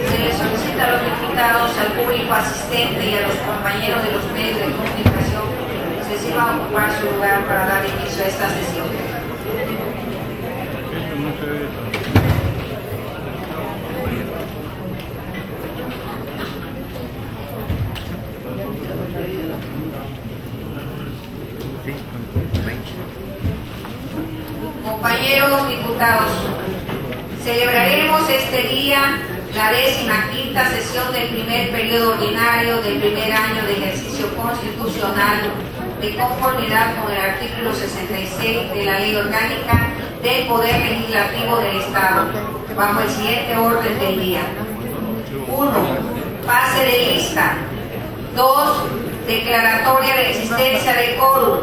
Se les solicita a los diputados, al público asistente y a los compañeros de los medios de comunicación que se sirvan a ocupar su lugar para dar inicio a esta sesión. Compañeros diputados, celebraremos este día la 15ª sesión del primer periodo ordinario del primer año de ejercicio constitucional de conformidad con el artículo 66 de la Ley Orgánica del Poder Legislativo del Estado, bajo el siguiente orden del día. 1. Pase de lista. 2. Declaratoria de existencia de quórum.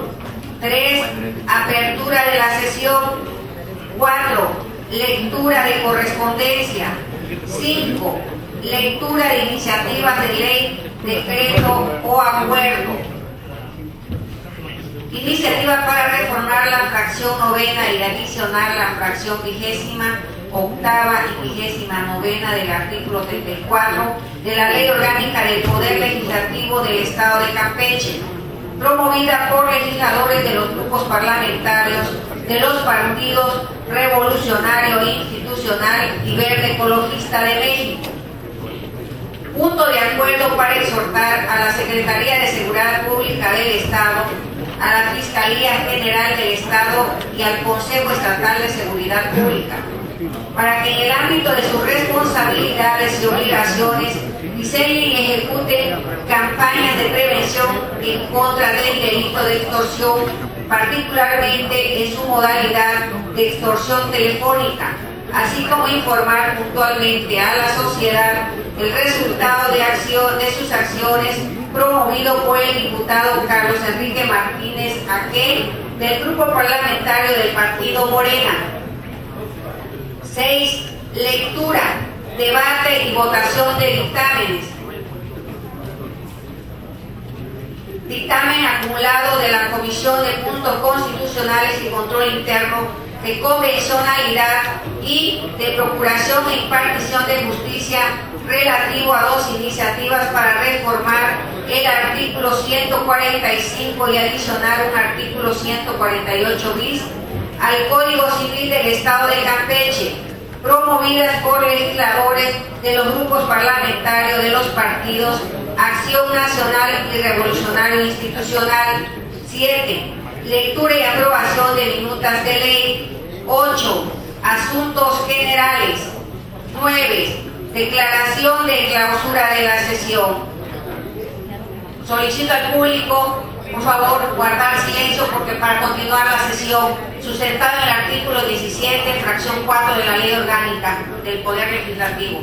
3. Apertura de la sesión. 4. Lectura de correspondencia. 5. Lectura de iniciativas de ley, decreto o acuerdo. Iniciativa para reformar la fracción novena y adicionar la fracción 28ª y 29ª del artículo 34 de la Ley Orgánica del Poder Legislativo del Estado de Campeche, promovida por legisladores de los grupos parlamentarios de los partidos Revolucionario Institucional y Verde Ecologista de México. Punto de acuerdo para exhortar a la Secretaría de Seguridad Pública del Estado, a la Fiscalía General del Estado y al Consejo Estatal de Seguridad Pública, para que en el ámbito de sus responsabilidades y obligaciones diseñen y ejecuten campañas de prevención en contra del delito de extorsión, particularmente en su modalidad de extorsión telefónica, así como informar puntualmente a la sociedad el resultado de sus acciones, promovido por el diputado Carlos Enrique Martínez Aquel, del grupo parlamentario del partido Morena. 6. Lectura, debate y votación de dictámenes. Dictamen acumulado de la Comisión de Puntos Constitucionales y Control Interno de Convencionalidad y de Procuración e Impartición de Justicia relativo a 2 iniciativas para reformar el artículo 145 y adicionar un artículo 148 bis al Código Civil del Estado de Campeche, promovidas por legisladores de los grupos parlamentarios de los partidos Acción Nacional y Revolucionario Institucional. 7. Lectura y aprobación de minutas de ley. 8. Asuntos generales. 9. Declaración de clausura de la sesión. Solicito al público, por favor, guardar silencio porque para continuar la sesión, sustentado en el artículo 17, fracción 4 de la Ley Orgánica del Poder Legislativo.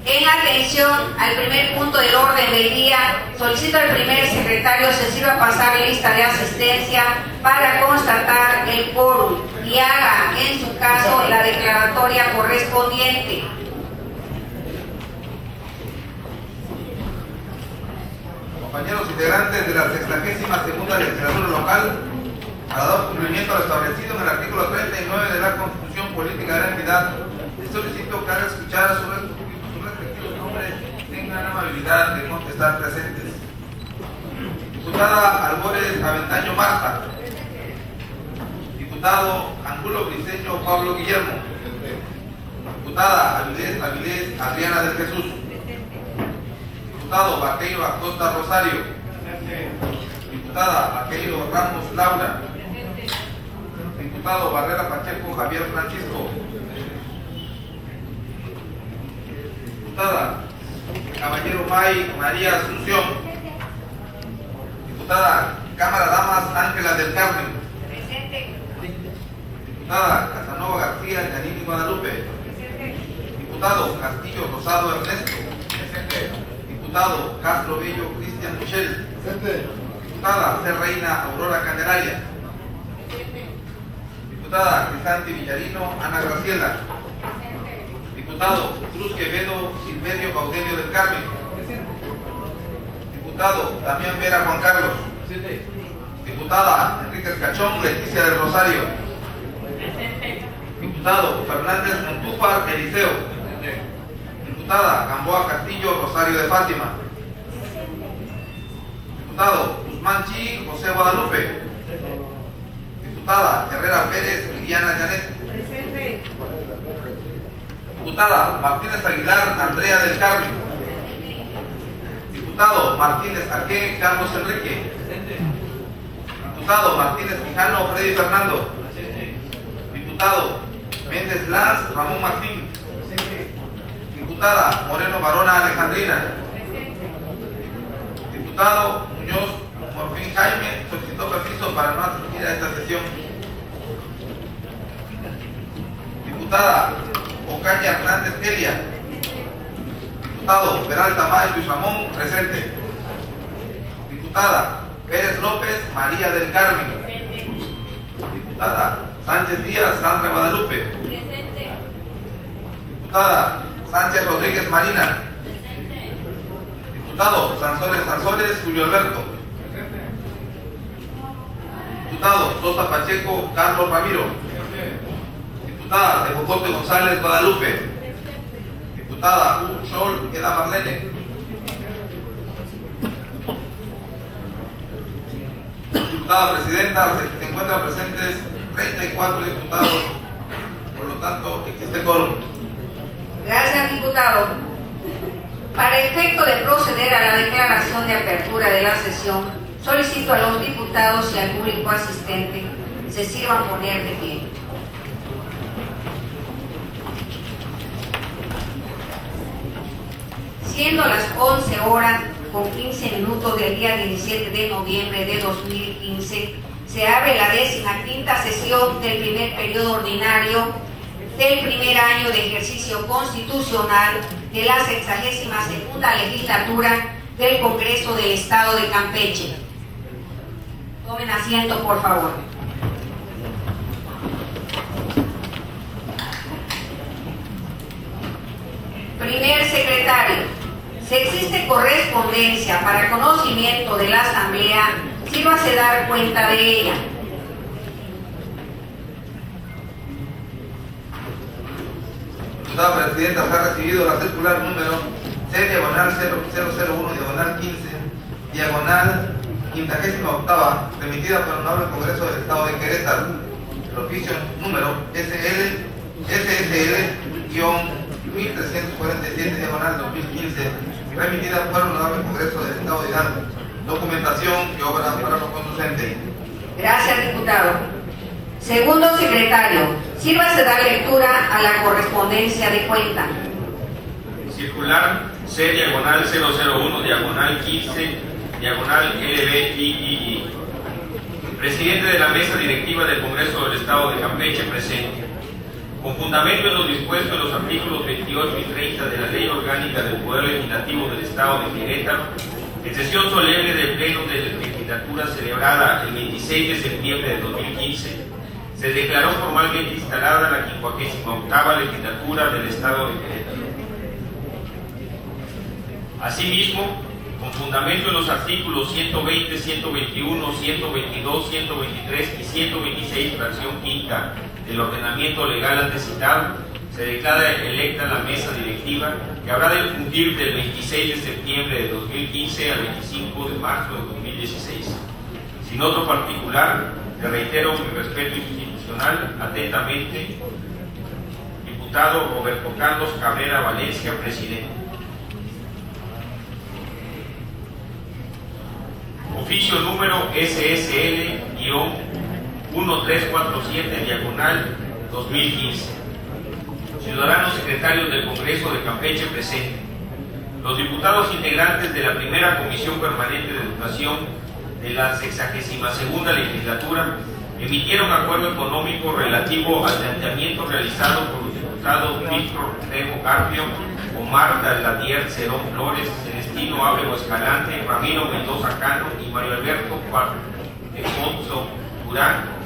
En atención al primer punto del orden del día, solicito al primer secretario se sirva pasar lista de asistencia para constatar el quórum y haga, en su caso, la declaratoria correspondiente. Compañeros integrantes de la 62ª legislatura local, para dar cumplimiento a lo establecido en el artículo 39 de la Constitución Política de la entidad, les solicito que al escuchar sus respectivos nombres tengan la amabilidad de contestar presentes. Diputada Albores Aventaño Marta. Diputado Angulo Briceño Pablo Guillermo. Diputada Avilés Adriana del Jesús. Diputado Vaqueiro Acosta Rosario. Diputada Vaqueiro Ramos Laura. Diputado Barrera Pacheco Javier Francisco. Diputada Caballero May María Asunción. Diputada Cámara Damas Ángela del Carmen. Diputada Casanova García Yanini Guadalupe. Diputado Castillo Rosado Ernesto. Diputado Castro Bello Cristian Michel. Diputada C. Reina Aurora Candelaria. Diputada Crisanti Villarino Ana Graciela. Diputado Cruz Quevedo Silverio Baudelio del Carmen. Diputado Damián Vera Juan Carlos. Diputada Enrique Cachón Leticia del Rosario. Diputado Fernández Montúfar Eliseo. Diputada Gamboa Castillo Rosario de Fátima. Diputado Guzmán Chi José Guadalupe. Diputada Herrera Pérez Liliana Janet. Diputada Martínez Aguilar Andrea del Carmen. Diputado Martínez Aque Carlos Enrique. Diputado Martínez Quijano Freddy Fernando. Diputado Méndez Lanz Ramón Martín. Diputada Moreno Barona Alejandrina. Diputado Muñoz Morfín Jaime solicitó permiso para no asistir a esta sesión. Diputada Ocaña Hernández Elia. Diputado Peralta May Luis Ramón presente. Diputada Pérez López María del Carmen. Diputada Sánchez Díaz Sandra Guadalupe. Diputada Sánchez Rodríguez Marina. Diputado Sanzones Julio Alberto. Diputado Sosa Pacheco Carlos Ramiro. Diputada de Jocote González Guadalupe. Diputada Sol Queda Marlene. Diputada Presidenta, se encuentran presentes 34 diputados, por lo tanto existe quórum. Gracias, diputado. Para efecto de proceder a la declaración de apertura de la sesión, solicito a los diputados y al público asistente se sirvan poner de pie. Siendo las 11 horas con 15 minutos del día 17 de noviembre de 2015, se abre la 15ª sesión del primer periodo ordinario del primer año de ejercicio constitucional de la 62ª legislatura del Congreso del Estado de Campeche. Tomen asiento, por favor. Primer secretario. Si existe correspondencia para conocimiento de la Asamblea, sírvase dar cuenta de ella. Diputada Presidenta, se ha recibido la circular número C/0015/15, remitida por el Honorable Congreso del Estado de Querétaro. El oficio número SSL-1347/2015, remitida por el Honorable Congreso del Estado de Hidalgo. Documentación y obra para lo conducente. Gracias, diputado. Segundo secretario, sírvase dar lectura a la correspondencia de cuenta. Circular C/001/15/LBIII. Presidente de la Mesa Directiva del Congreso del Estado de Campeche presente. Con fundamento en lo dispuesto en los artículos 28 y 30 de la Ley Orgánica del Poder Legislativo del Estado de Querétaro, en sesión solemne del Pleno de la Legislatura celebrada el 26 de septiembre de 2015, se declaró formalmente instalada la 58ª legislatura del Estado de Querétaro. Asimismo, con fundamento en los artículos 120, 121, 122, 123 y 126, fracción quinta del ordenamiento legal antecitado, se declara electa la mesa directiva que habrá de fungir del 26 de septiembre de 2015 al 25 de marzo de 2016. Sin otro particular, le reitero mi respeto institucional. Atentamente, diputado Roberto Carlos Cabrera Valencia, presidente. Oficio número SSL-1347/2015. Ciudadanos secretarios del Congreso de Campeche presente. Los diputados integrantes de la primera Comisión Permanente de Educación de la 62ª legislatura emitieron acuerdo económico relativo al planteamiento realizado por los diputados Víctor Trejo Carpio, Omar Daladier Cerón Flores, Celestino Ábrego Escalante, Ramiro Mendoza Cano y Mario Alberto Alfonso Durán,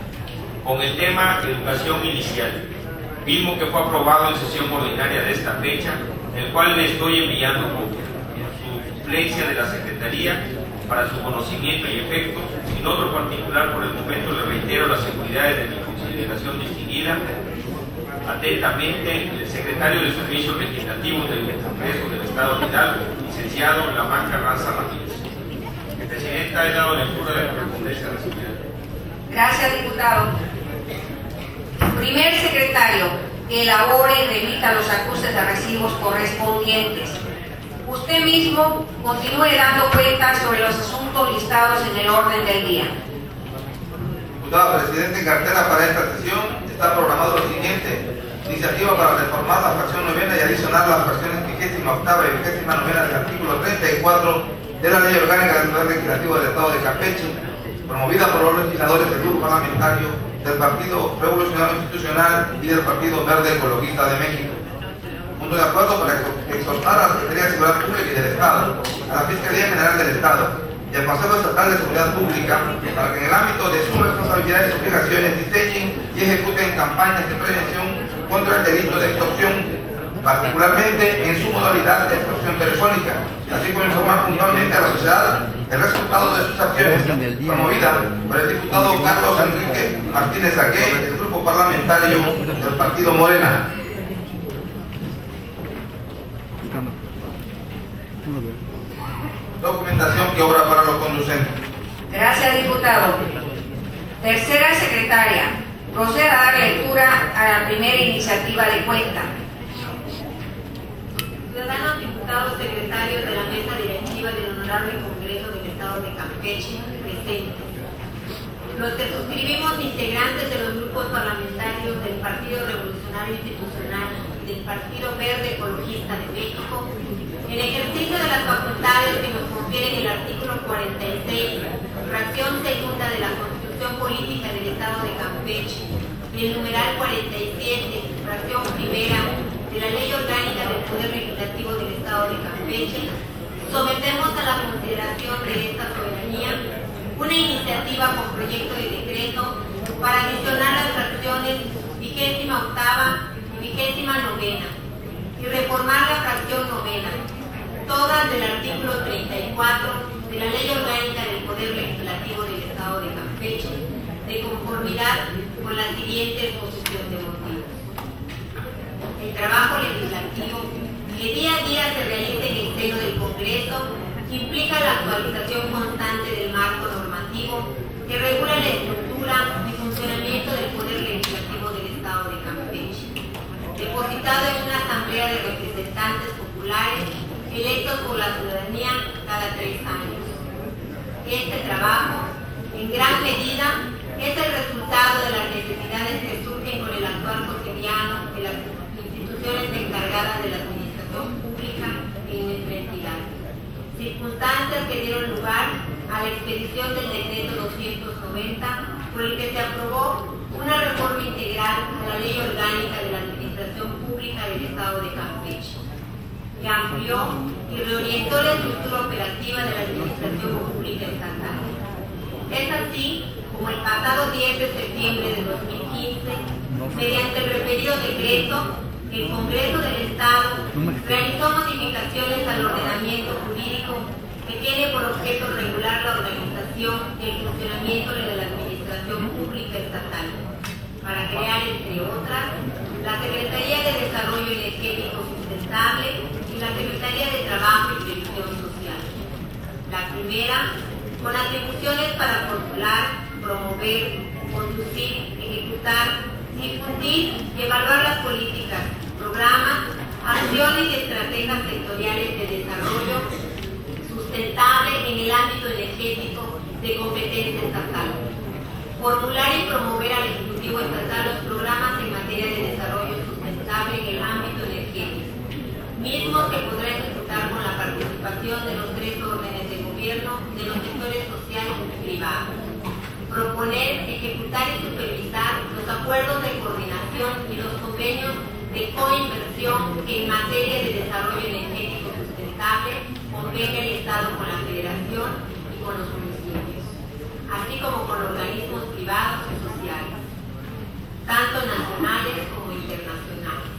con el tema Educación Inicial, mismo que fue aprobado en sesión ordinaria de esta fecha, el cual le estoy enviando copia. En su suplencia de la Secretaría para su conocimiento y efecto. En otro particular, por el momento, le reitero las seguridades de mi consideración distinguida. Atentamente, el secretario de Servicios Legislativos del Congreso del Estado de Hidalgo, licenciado Lamar Carranza Ramírez. Presidenta, he dado lectura de la correspondencia recibida. Gracias, diputado. Primer secretario, que elabore y remita los acuses de recibos correspondientes. Usted mismo continúe dando cuenta sobre los asuntos listados en el orden del día. Diputado presidente, en cartera para esta sesión está programado lo siguiente: iniciativa para reformar la fracción novena y adicionar las fracciones 28ª y 29ª del artículo 34 de la Ley Orgánica del Poder Legislativo del Estado de Campeche, promovida por los legisladores del Grupo Parlamentario del Partido Revolucionario Institucional y del Partido Verde Ecologista de México. Punto de acuerdo para exhortar a la Secretaría de Seguridad Pública y del Estado, a la Fiscalía General del Estado y al Consejo Estatal de Seguridad Pública para que en el ámbito de sus responsabilidades y obligaciones diseñen y ejecuten campañas de prevención contra el delito de extorsión, particularmente en su modalidad de extorsión telefónica, así como informar puntualmente a la sociedad el resultado de sus acciones, promovida por el diputado Carlos Enrique Martínez Agué, del Grupo Parlamentario del Partido Morena. Documentación que obra para los conducentes. Gracias, diputado. Tercera secretaria, proceda a dar lectura a la primera iniciativa de cuenta. Ciudadanos diputados secretarios de la mesa directiva del Honorable Congreso del Estado de Campeche, presentes. Los que suscribimos integrantes de los grupos parlamentarios del Partido Revolucionario Institucional y del Partido Verde Ecologista de México, en ejercicio de las facultades que nos confieren el artículo 46, fracción segunda de la Constitución Política del Estado de Campeche, y el numeral 47, fracción primera de la Ley Orgánica del Poder Legislativo del Estado de Campeche, sometemos a la consideración de esta soberanía una iniciativa con proyecto de decreto para adicionar las fracciones 28ª y 29ª y reformar la fracción novena, todas del artículo 34 de la Ley Orgánica del Poder Legislativo del Estado de Campeche, de conformidad con la siguiente exposición de motivos. El trabajo legislativo que día a día se realiza en el seno del Congreso implica la actualización constante del marco normativo que regula la estructura y funcionamiento del Poder Legislativo del Estado de Campeche, depositado en una asamblea de representantes populares electos por la ciudadanía cada 3 años. Este trabajo, en gran medida, es el resultado de las necesidades que surgen con el actual cotidiano de las instituciones encargadas de la administración pública en nuestra entidad. Circunstancias que dieron lugar a la expedición del decreto 290, por el que se aprobó una reforma integral a la Ley Orgánica de la Administración Pública del Estado de Campeche, que amplió y reorientó la estructura operativa de la Administración Pública Estatal. Es así como el pasado 10 de septiembre de 2015, mediante el referido decreto, el Congreso del Estado realizó modificaciones al ordenamiento jurídico que tiene por objeto regular la organización y el funcionamiento de la Administración Pública Estatal, para crear, entre otras, la Secretaría de Desarrollo Energético Sustentable y la Secretaría de Trabajo y Previsión Social. La primera, con atribuciones para formular, promover, conducir, ejecutar, difundir y evaluar las políticas, programas, acciones y estrategias sectoriales de desarrollo sustentable en el ámbito energético de competencia estatal. Formular y promover al Ejecutivo Estatal los programas en materia de desarrollo sustentable en el ámbito energético, mismos que podrá ejecutar con la participación de los 3 órdenes de gobierno de los sectores social y privado. Proponer, ejecutar y supervisar los acuerdos de coordinación y los convenios de coinversión que en materia de desarrollo energético sustentable convenga el Estado con la Federación y con los municipios, así como con organismos privados y sociales, tanto nacionales como internacionales,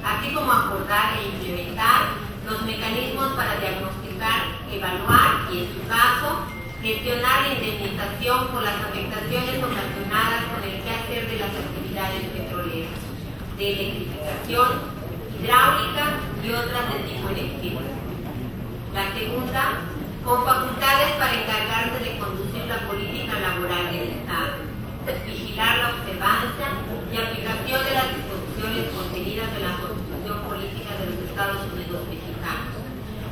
así como acordar e implementar los mecanismos para diagnosticar, evaluar y, en su caso, gestionar la indemnización por las afectaciones ocasionadas con el quehacer de las actividades petroleras, de electrificación, hidráulica y otras de tipo eléctrico. La segunda, con facultades para encargarse de conducir la política laboral del Estado, vigilar la observancia y aplicación de las disposiciones contenidas en la Constitución Política de los Estados Unidos Mexicanos,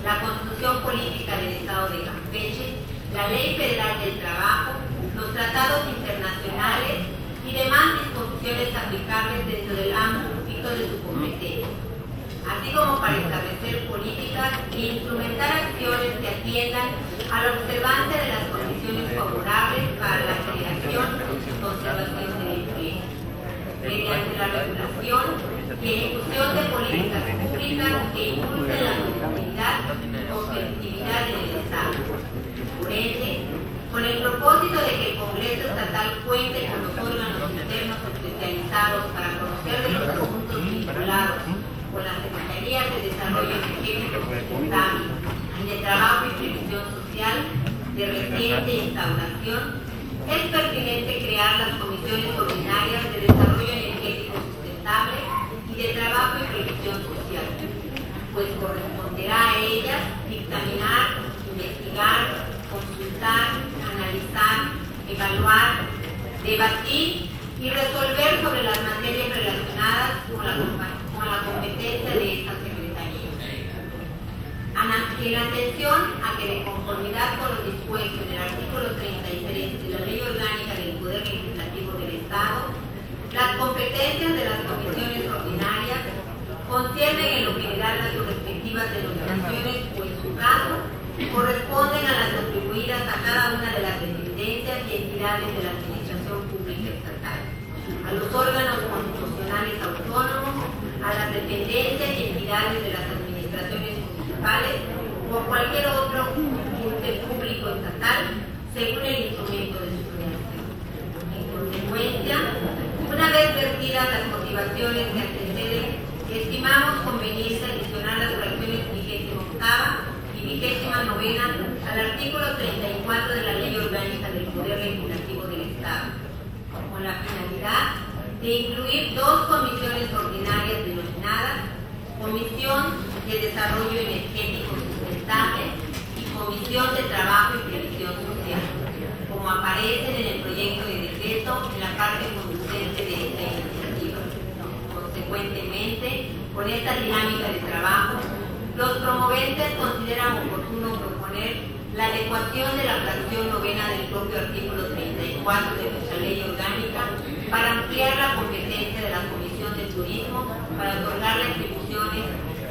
la Constitución Política del Estado de Campeche, la Ley Federal del Trabajo, los tratados internacionales y demás disposiciones aplicables dentro del ámbito de su competencia, así como para establecer políticas e instrumentar acciones que atiendan a la observancia de las condiciones favorables para la creación y conservación del empleo, mediante la regulación y ejecución de políticas públicas que impulsen la productividad y competitividad en el Estado. Por ende, con el propósito de que el Congreso Estatal cuente con los órganos internos especializados para conocer de los asuntos vinculados con las Secretarías de Desarrollo Energético y de Trabajo y Previsión Social de reciente instauración, es pertinente crear las comisiones ordinarias de Desarrollo Energético Sustentable y de Trabajo y Previsión Social, pues corresponderá a ellas dictaminar, investigar, consultar, analizar, evaluar, debatir y resolver sobre las materias relacionadas con la competencia de esta Secretaría. En atención a que, de conformidad con lo dispuesto en el artículo 33 de la Ley Orgánica del Poder Legislativo del Estado, las competencias de las comisiones ordinarias conciernen en lo general a sus respectivas denominaciones o, en su caso, corresponden a las atribuidas a cada una de las dependencias y entidades de la Administración Pública Estatal, a los órganos constitucionales autónomos, a las dependencias y entidades de las administraciones municipales o a cualquier otro ente público estatal, según el instrumento de su creación. En consecuencia, una vez vertidas las motivaciones que anteceden, estimamos conveniente adicionar las fracciones 28ª y 29ª al artículo 34 de la Ley Orgánica del Poder Legislativo del Estado, con la finalidad de incluir dos comisiones ordinarias denominadas Comisión de Desarrollo Energético Sustentable y Comisión de Trabajo y Previsión Social, como aparecen en el proyecto de decreto en la parte conducente de esta iniciativa. Consecuentemente, con esta dinámica de trabajo, los promoventes consideran oportuno proponer la adecuación de la fracción 9ª del propio artículo 34 de nuestra Ley Orgánica para ampliar la competencia de la Comisión de Turismo para otorgarle atribuciones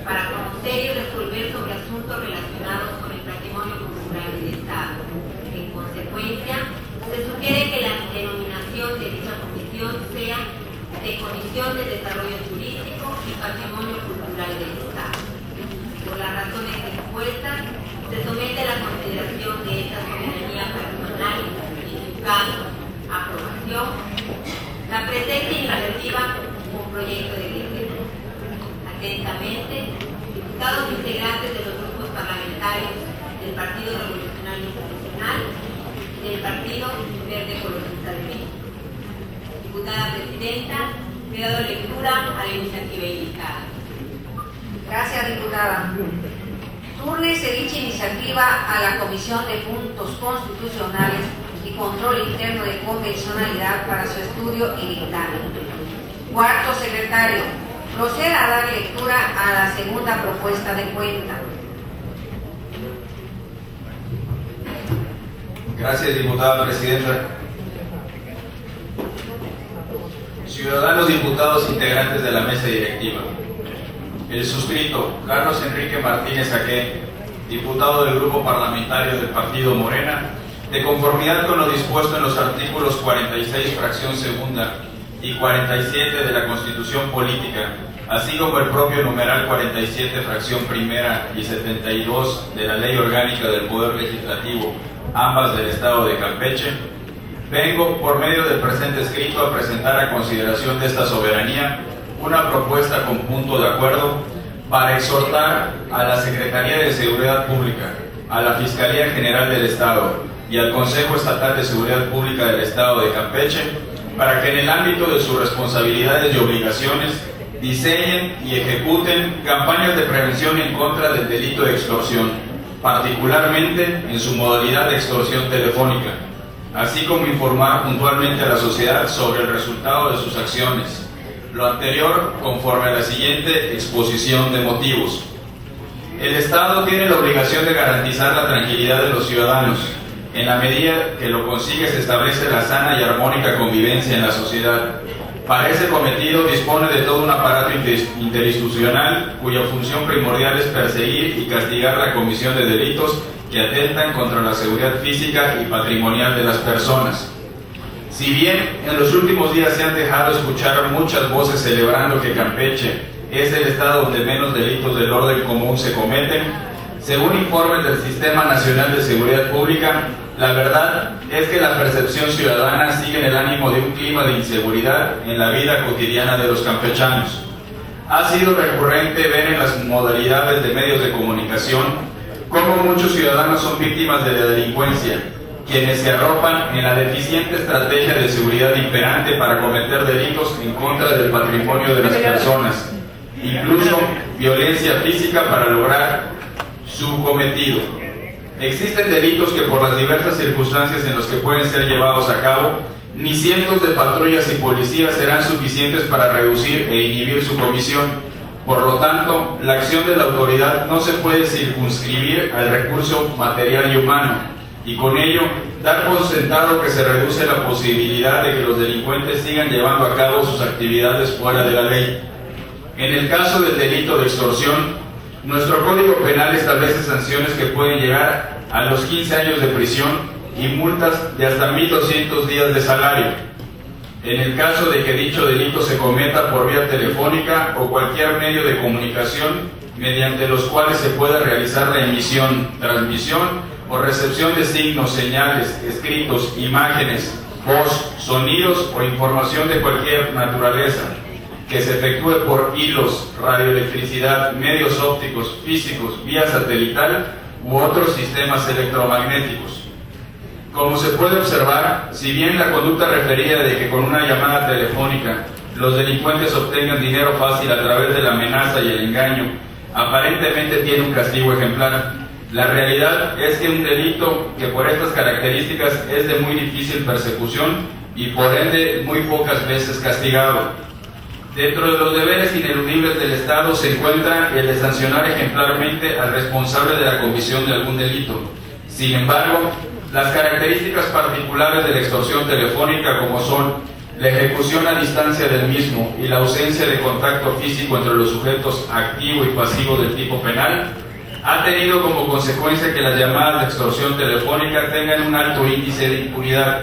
para conocer y resolver sobre asuntos relacionados con el patrimonio cultural del Estado. En consecuencia, se sugiere que la denominación de dicha comisión sea de Comisión de Desarrollo Turístico y Patrimonio Cultural del Estado. Por las razones expuestas, se somete a la consideración de esta soberanía personal y, en su caso, aprobación, la presente iniciativa como proyecto de decreto. Atentamente, diputados integrantes de los grupos parlamentarios del Partido Revolucionario Institucional y del Partido Verde Ecologista de México. Diputada Presidenta, le he dado lectura a la iniciativa indicada. Gracias, diputada. Túrnese dicha iniciativa a la Comisión de Puntos Constitucionales y Control Interno de Convencionalidad para su estudio y dictamen. Cuarto secretario, proceda a dar lectura a la segunda propuesta de cuenta. Gracias, diputada presidenta. Ciudadanos diputados integrantes de la mesa directiva. El suscrito, Carlos Enrique Martínez Agué, diputado del Grupo Parlamentario del Partido Morena, de conformidad con lo dispuesto en los artículos 46, fracción segunda, y 47 de la Constitución Política, así como el propio numeral 47, fracción primera, y 72 de la Ley Orgánica del Poder Legislativo, ambas del Estado de Campeche, vengo, por medio del presente escrito, a presentar a consideración de esta soberanía una propuesta con punto de acuerdo para exhortar a la Secretaría de Seguridad Pública, a la Fiscalía General del Estado y y al Consejo Estatal de Seguridad Pública del Estado de Campeche para que en el ámbito de sus responsabilidades y obligaciones diseñen y ejecuten campañas de prevención en contra del delito de extorsión, particularmente en su modalidad de extorsión telefónica, así como informar puntualmente a la sociedad sobre el resultado de sus acciones. Lo anterior conforme a la siguiente exposición de motivos. El Estado tiene la obligación de garantizar la tranquilidad de los ciudadanos. En la medida que lo consigue, se establece la sana y armónica convivencia en la sociedad. Para ese cometido dispone de todo un aparato interinstitucional cuya función primordial es perseguir y castigar la comisión de delitos que atentan contra la seguridad física y patrimonial de las personas. Si bien en los últimos días se han dejado escuchar muchas voces celebrando que Campeche es el estado donde menos delitos del orden común se cometen, según informes del Sistema Nacional de Seguridad Pública, la verdad es que la percepción ciudadana sigue en el ánimo de un clima de inseguridad en la vida cotidiana de los campechanos. Ha sido recurrente ver en las modalidades de medios de comunicación cómo muchos ciudadanos son víctimas de la delincuencia, quienes se arropan en la deficiente estrategia de seguridad imperante para cometer delitos en contra del patrimonio de las personas, incluso violencia física para lograr su cometido. Existen delitos que por las diversas circunstancias en las que pueden ser llevados a cabo, ni cientos de patrullas y policías serán suficientes para reducir e inhibir su comisión. Por lo tanto, la acción de la autoridad no se puede circunscribir al recurso material y humano, y con ello dar por sentado que se reduce la posibilidad de que los delincuentes sigan llevando a cabo sus actividades fuera de la ley. En el caso del delito de extorsión, nuestro Código Penal establece sanciones que pueden llegar a los 15 años de prisión y multas de hasta 1.200 días de salario. En el caso de que dicho delito se cometa por vía telefónica o cualquier medio de comunicación mediante los cuales se pueda realizar la emisión, transmisión o recepción de signos, señales, escritos, imágenes, voz, sonidos o información de cualquier naturaleza, que se efectúe por hilos, radioelectricidad, medios ópticos, físicos, vía satelital u otros sistemas electromagnéticos. Como se puede observar, si bien la conducta referida de que con una llamada telefónica los delincuentes obtengan dinero fácil a través de la amenaza y el engaño, aparentemente tiene un castigo ejemplar, la realidad es que un delito que por estas características es de muy difícil persecución y por ende muy pocas veces castigado. Dentro de los deberes ineludibles del Estado se encuentra el de sancionar ejemplarmente al responsable de la comisión de algún delito. Sin embargo, las características particulares de la extorsión telefónica, como son la ejecución a distancia del mismo y la ausencia de contacto físico entre los sujetos activo y pasivo del tipo penal, ha tenido como consecuencia que las llamadas de extorsión telefónica tengan un alto índice de impunidad.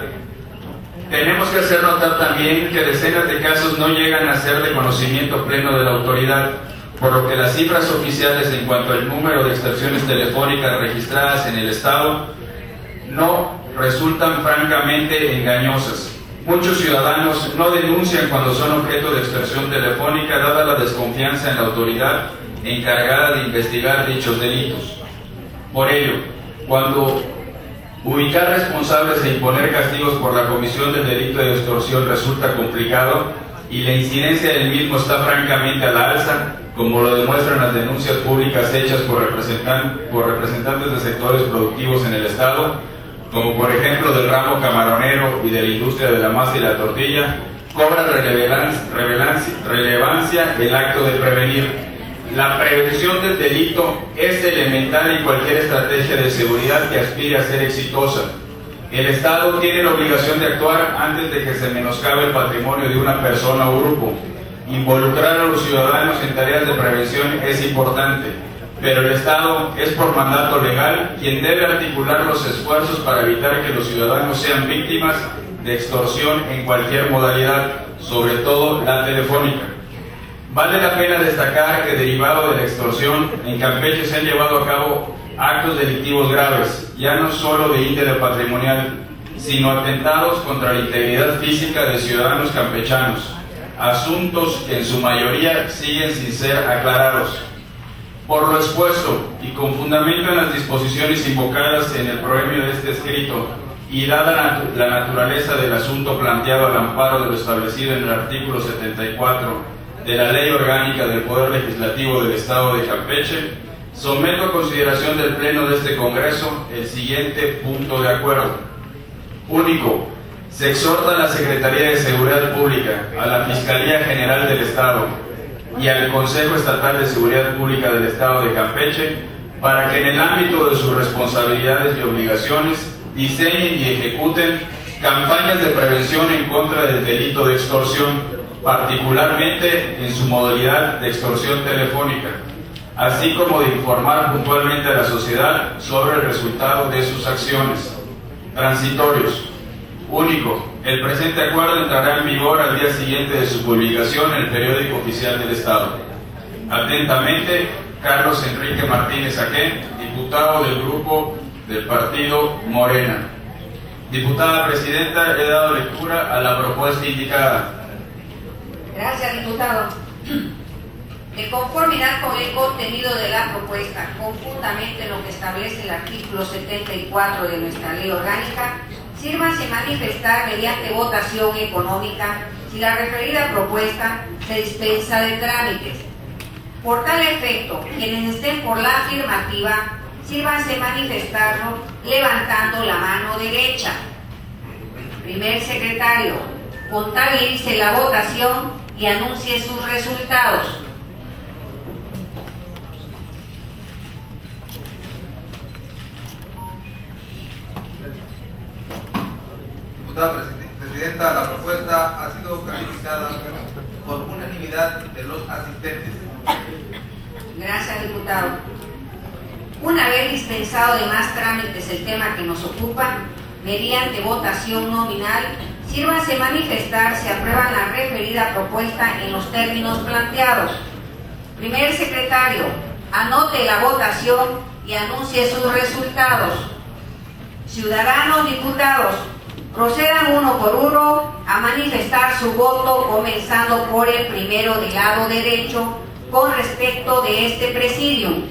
Tenemos que hacer notar también que decenas de casos no llegan a ser de conocimiento pleno de la autoridad, por lo que las cifras oficiales en cuanto al número de extorsiones telefónicas registradas en el Estado no resultan francamente engañosas. Muchos ciudadanos no denuncian cuando son objeto de extorsión telefónica, dada la desconfianza en la autoridad encargada de investigar dichos delitos. Por ello, cuando ubicar responsables e imponer castigos por la comisión del delito de extorsión resulta complicado y la incidencia del mismo está francamente a la alza, como lo demuestran las denuncias públicas hechas por representantes de sectores productivos en el Estado, como por ejemplo del ramo camaronero y de la industria de la masa y la tortilla, cobra relevancia el acto de prevenir. La prevención del delito es elemental en cualquier estrategia de seguridad que aspire a ser exitosa. El Estado tiene la obligación de actuar antes de que se menoscabe el patrimonio de una persona o grupo. Involucrar a los ciudadanos en tareas de prevención es importante, pero el Estado es por mandato legal quien debe articular los esfuerzos para evitar que los ciudadanos sean víctimas de extorsión en cualquier modalidad, sobre todo la telefónica. Vale la pena destacar que derivado de la extorsión, en Campeche se han llevado a cabo actos delictivos graves, ya no solo de índole patrimonial, sino atentados contra la integridad física de ciudadanos campechanos, asuntos que en su mayoría siguen sin ser aclarados. Por lo expuesto y con fundamento en las disposiciones invocadas en el proemio de este escrito y dada la naturaleza del asunto planteado al amparo de lo establecido en el artículo 74 de la Ley Orgánica del Poder Legislativo del Estado de Campeche, someto a consideración del Pleno de este Congreso el siguiente punto de acuerdo. Único. Se exhorta a la Secretaría de Seguridad Pública, a la Fiscalía General del Estado y al Consejo Estatal de Seguridad Pública del Estado de Campeche para que en el ámbito de sus responsabilidades y obligaciones diseñen y ejecuten campañas de prevención en contra del delito de extorsión, particularmente en su modalidad de extorsión telefónica, así como de informar puntualmente a la sociedad sobre el resultado de sus acciones. Transitorios. Único. El presente acuerdo entrará en vigor al día siguiente de su publicación en el Periódico Oficial del Estado. Atentamente, Carlos Enrique Martínez Aquén, diputado del Grupo del Partido Morena. Diputada Presidenta, he dado lectura a la propuesta indicada. Gracias, diputado. De conformidad con el contenido de la propuesta, conjuntamente lo que establece el artículo 74 de nuestra ley orgánica, sírvase manifestar mediante votación económica si la referida propuesta se dispensa de trámites. Por tal efecto, quienes estén por la afirmativa, sírvanse manifestarlo levantando la mano derecha. Primer secretario, contabilice la votación y anuncie sus resultados. Diputada Presidenta, la propuesta ha sido calificada por unanimidad de los asistentes. Gracias, diputado. Una vez dispensado de más trámites el tema que nos ocupa, mediante votación nominal, sírvase manifestar si aprueban la referida propuesta en los términos planteados. Primer secretario, anote la votación y anuncie sus resultados. Ciudadanos diputados, procedan uno por uno a manifestar su voto, comenzando por el primero del lado derecho con respecto de este presidium.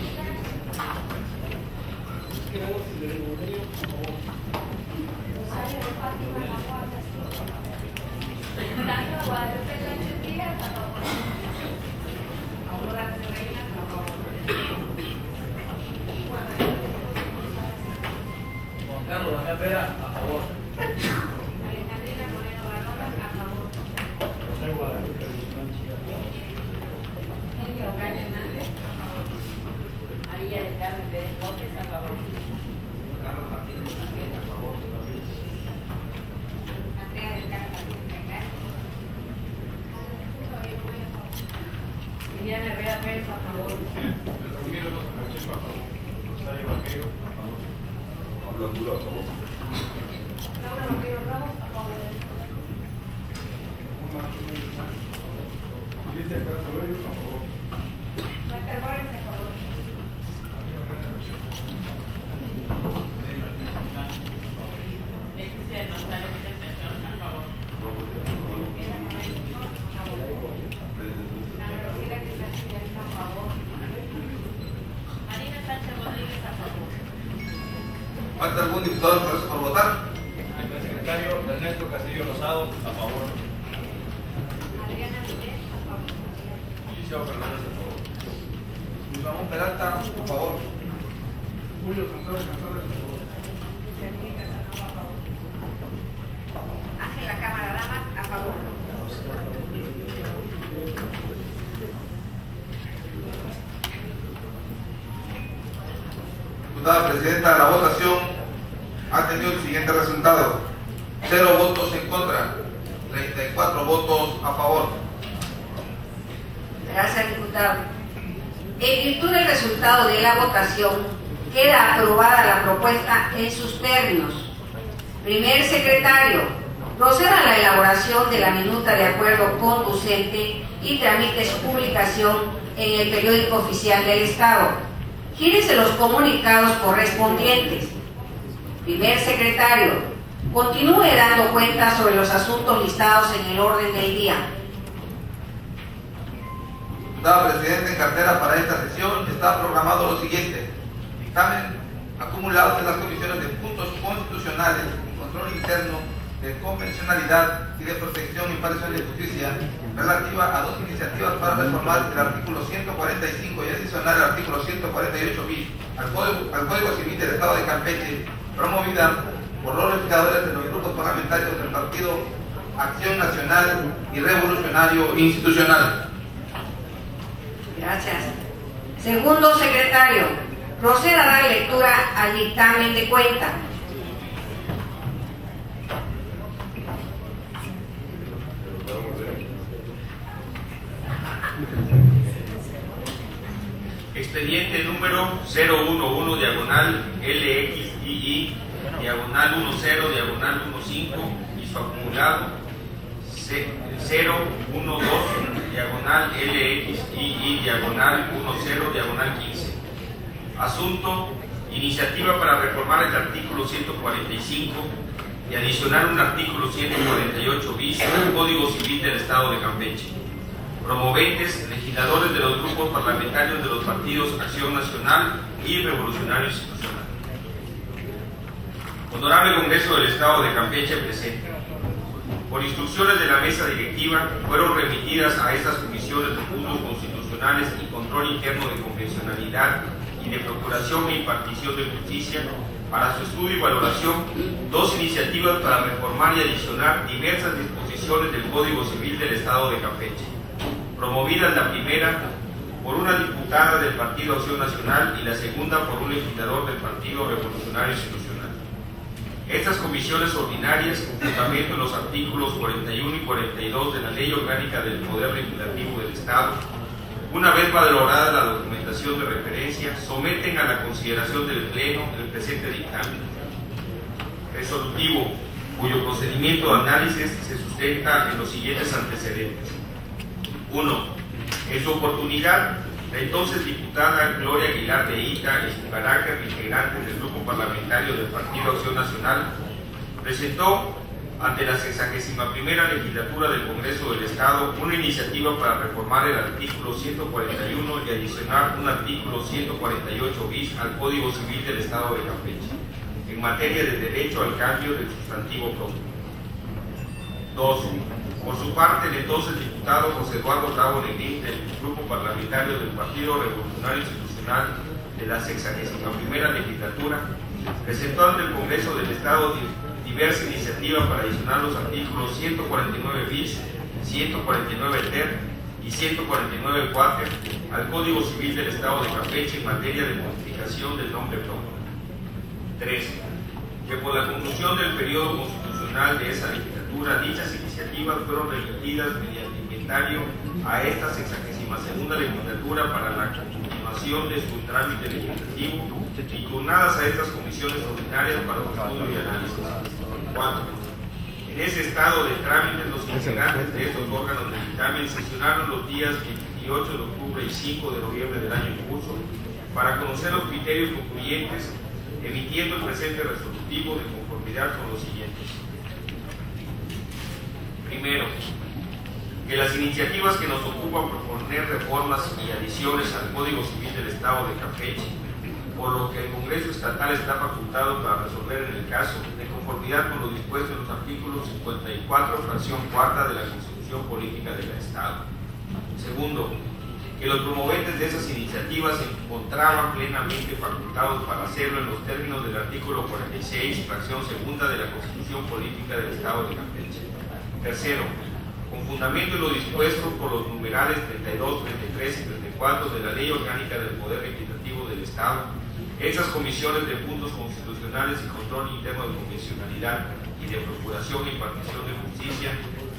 ¿Falta algún diputado por votar? El secretario Ernesto Castillo Rosado, a favor. Eliseo Fernández, a favor. Luis Ramón Peralta, a favor. Julio González, a favor. Ángela Cámara Damas, a favor. Diputada Presidenta, la votación ha tenido el siguiente resultado: 0 votos en contra, 34 votos a favor. Gracias, diputado. En virtud del resultado de la votación, queda aprobada la propuesta en sus términos. Primer secretario, proceda a la elaboración de la minuta de acuerdo conducente y tramite su publicación en el Periódico Oficial del Estado. Gírese los comunicados correspondientes. Primer secretario, continúe dando cuenta sobre los asuntos listados en el orden del día. Diputado presidente en cartera para esta sesión, está programado lo siguiente: dictamen acumulado de las comisiones de puntos constitucionales y control interno, de convencionalidad y de protección, imparcial y justicia, relativa a dos iniciativas para reformar el artículo 145 y adicionar el artículo 148 bis al Código Civil del Estado de Campeche, promovida por los legisladores de los grupos parlamentarios del Partido Acción Nacional y Revolucionario Institucional. Gracias. Segundo secretario, proceda a dar lectura al dictamen de cuenta. Expediente número 011 diagonal LXII diagonal 10 diagonal 15 y su acumulado 012 diagonal LXII diagonal 10 diagonal 15. Asunto: iniciativa para reformar el artículo 145 y adicionar un artículo 148 bis al Código Civil del Estado de Campeche. Promoventes: legisladores de los grupos parlamentarios de los partidos Acción Nacional y Revolucionario Institucional. Honorable Congreso del Estado de Campeche presente. Por instrucciones de la mesa directiva, fueron remitidas a estas comisiones de puntos constitucionales y control interno de convencionalidad y de procuración e impartición de justicia para su estudio y valoración dos iniciativas para reformar y adicionar diversas disposiciones del Código Civil del Estado de Campeche, promovidas la primera por una diputada del Partido Acción Nacional y la segunda por un legislador del Partido Revolucionario Institucional. Estas comisiones ordinarias, con fundamento en los artículos 41 y 42 de la Ley Orgánica del Poder Legislativo del Estado, una vez valorada la documentación de referencia, someten a la consideración del Pleno el presente dictamen resolutivo, cuyo procedimiento de análisis se sustenta en los siguientes antecedentes. 1. En su oportunidad, la entonces diputada Gloria Aguilar de Ica, en su carácter de integrante del Grupo Parlamentario del Partido Acción Nacional, presentó ante la 61ª legislatura del Congreso del Estado una iniciativa para reformar el artículo 141 y adicionar un artículo 148 bis al Código Civil del Estado de Campeche, en materia de derecho al cambio del sustantivo propio. 2. Por su parte, el entonces diputado José Eduardo Bravo Negrín, del Grupo Parlamentario del Partido Revolucionario Institucional de la 61ª legislatura, presentó ante el Congreso del Estado diversa iniciativa para adicionar los artículos 149 bis, 149 ter y 149 quater al Código Civil del Estado de Campeche en materia de modificación del nombre propio. 3. Que por la conclusión del periodo constitucional de esa legislatura, dichas iniciativas fueron remitidas mediante inventario a esta 62ª legislatura para la continuación de su trámite legislativo y turnadas a estas comisiones ordinarias para su estudio y análisis. 4. En ese estado de trámite, los integrantes de estos órganos de dictamen sesionaron los días 28 de octubre y 5 de noviembre del año en curso para conocer los criterios concluyentes, emitiendo el presente resolutivo de conformidad con los siguientes. Primero, que las iniciativas que nos ocupan proponer reformas y adiciones al Código Civil del Estado de Campeche, por lo que el Congreso Estatal está facultado para resolver en el caso, de conformidad con lo dispuesto en los artículos 54, fracción cuarta de la Constitución Política del Estado. Segundo, que los promoventes de esas iniciativas se encontraban plenamente facultados para hacerlo en los términos del artículo 46, fracción segunda de la Constitución Política del Estado de Campeche. Tercero, con fundamento en lo dispuesto por los numerales 32, 33 y 34 de la Ley Orgánica del Poder Legislativo del Estado, esas comisiones de puntos constitucionales y control interno de convencionalidad y de procuración e impartición de justicia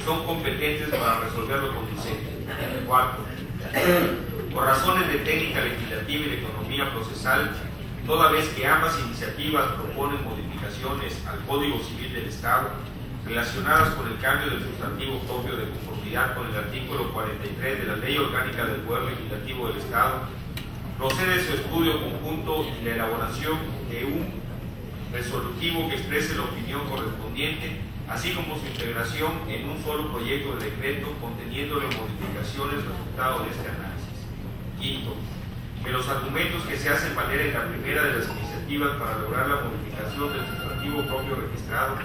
son competentes para resolver lo conducente. Cuarto, por razones de técnica legislativa y de economía procesal, toda vez que ambas iniciativas proponen modificaciones al Código Civil del Estado relacionadas con el cambio del sustantivo propio de conformidad con el artículo 43 de la Ley Orgánica del Poder Legislativo del Estado, procede su estudio conjunto y la elaboración de un resolutivo que exprese la opinión correspondiente, así como su integración en un solo proyecto de decreto conteniendo las modificaciones resultado de este análisis. Quinto, que los argumentos que se hacen valer en la primera de las iniciativas para lograr la modificación del sustantivo propio registrado,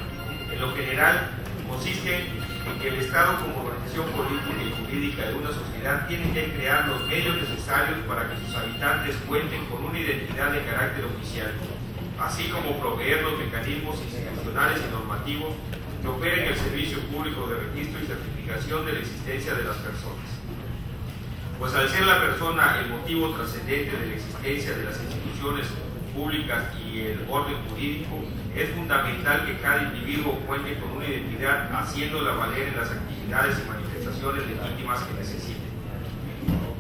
en lo general, consiste en que el Estado como organización política y jurídica de una sociedad tiene que crear los medios necesarios para que sus habitantes cuenten con una identidad de carácter oficial, así como proveer los mecanismos institucionales y normativos que operen el servicio público de registro y certificación de la existencia de las personas. Pues al ser la persona el motivo trascendente de la existencia de las instituciones públicas y el orden jurídico, es fundamental que cada individuo cuente con una identidad, haciéndola valer en las actividades y manifestaciones legítimas que necesite.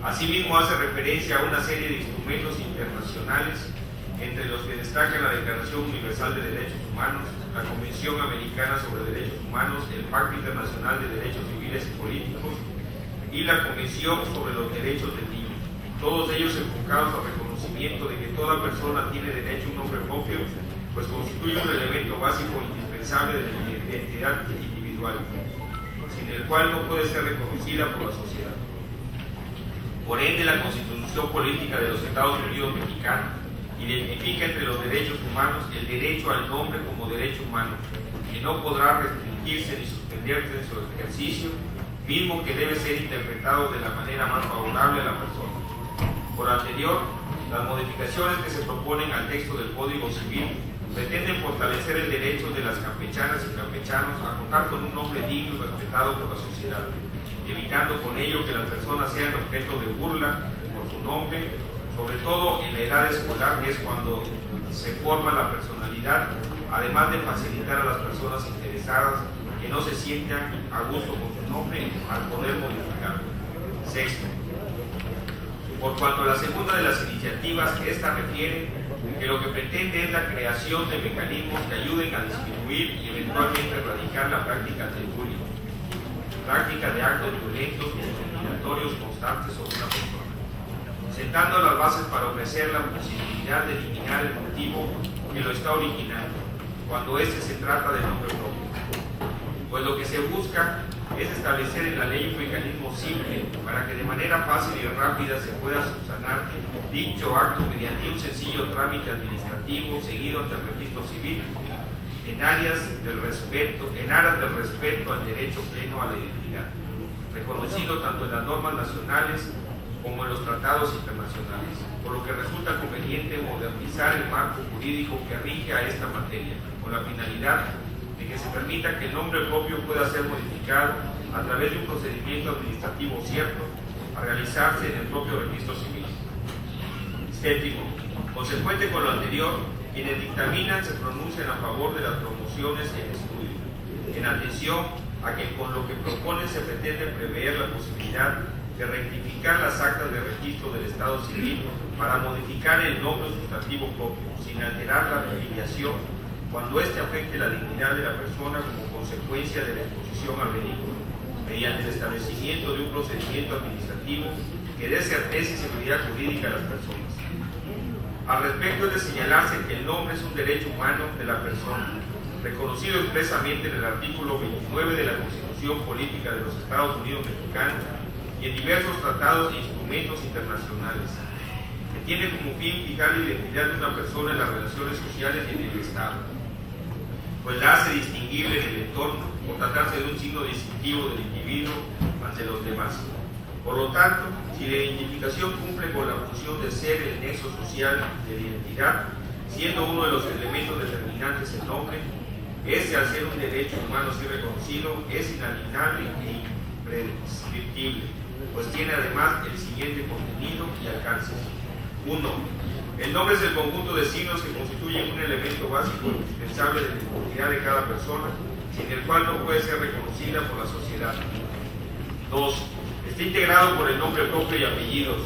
Asimismo, hace referencia a una serie de instrumentos internacionales, entre los que destacan la Declaración Universal de Derechos Humanos, la Convención Americana sobre Derechos Humanos, el Pacto Internacional de Derechos Civiles y Políticos y la Convención sobre los Derechos del Niño, todos ellos enfocados al reconocimiento de que toda persona tiene derecho a un nombre propio, pues constituye un elemento básico e indispensable de la identidad individual, sin el cual no puede ser reconocida por la sociedad. Por ende, la Constitución Política de los Estados Unidos Mexicanos identifica entre los derechos humanos el derecho al nombre como derecho humano, que no podrá restringirse ni suspenderse en su ejercicio, mismo que debe ser interpretado de la manera más favorable a la persona. Por anterior, las modificaciones que se proponen al texto del Código Civil pretenden fortalecer el derecho de las campechanas y campechanos a contar con un nombre digno y respetado por la sociedad, evitando con ello que las personas sean objeto de burla por su nombre, sobre todo en la edad escolar, que es cuando se forma la personalidad, además de facilitar a las personas interesadas que no se sientan a gusto con su nombre al poder modificarlo. Sexto, por cuanto a la segunda de las iniciativas, esta refiere que lo que pretende es la creación de mecanismos que ayuden a disminuir y eventualmente erradicar la práctica del bullying, práctica de actos violentos y discriminatorios constantes sobre una persona, sentando las bases para ofrecer la posibilidad de eliminar el motivo que lo está originando, cuando se trata de nombre propio. Pues lo que se busca es establecer en la ley un mecanismo simple para que de manera fácil y rápida se pueda subsanar dicho acto mediante un sencillo trámite administrativo seguido ante el registro civil en aras del respeto al derecho pleno a la identidad, reconocido tanto en las normas nacionales como en los tratados internacionales, por lo que resulta conveniente modernizar el marco jurídico que rige a esta materia, con la finalidad de que se permita que el nombre propio pueda ser modificado a través de un procedimiento administrativo cierto a realizarse en el propio registro civil. Séptimo, consecuente con lo anterior, quienes dictaminan se pronuncian a favor de las promociones en estudio, en atención a que con lo que proponen se pretende prever la posibilidad de rectificar las actas de registro del Estado civil para modificar el nombre sustantivo propio, sin alterar la afiliación cuando éste afecte la dignidad de la persona como consecuencia de la exposición al ridículo, mediante el establecimiento de un procedimiento administrativo que dé certeza y seguridad jurídica a las personas. Al respecto es de señalarse que el nombre es un derecho humano de la persona, reconocido expresamente en el artículo 29 de la Constitución Política de los Estados Unidos Mexicanos y en diversos tratados e instrumentos internacionales, que tiene como fin fijar la identidad de una persona en las relaciones sociales y en el Estado, pues la hace distinguible en el entorno por tratarse de un signo distintivo del individuo ante los demás. Por lo tanto, si la identificación cumple con la función de ser el nexo social de la identidad, siendo uno de los elementos determinantes el nombre, ese al ser un derecho humano así reconocido es inalienable e imprescriptible, pues tiene además el siguiente contenido y alcance. 1. El nombre es el conjunto de signos que constituyen un elemento básico e indispensable de la identidad de cada persona, sin el cual no puede ser reconocida por la sociedad. 2. Está integrado por el nombre propio y apellidos.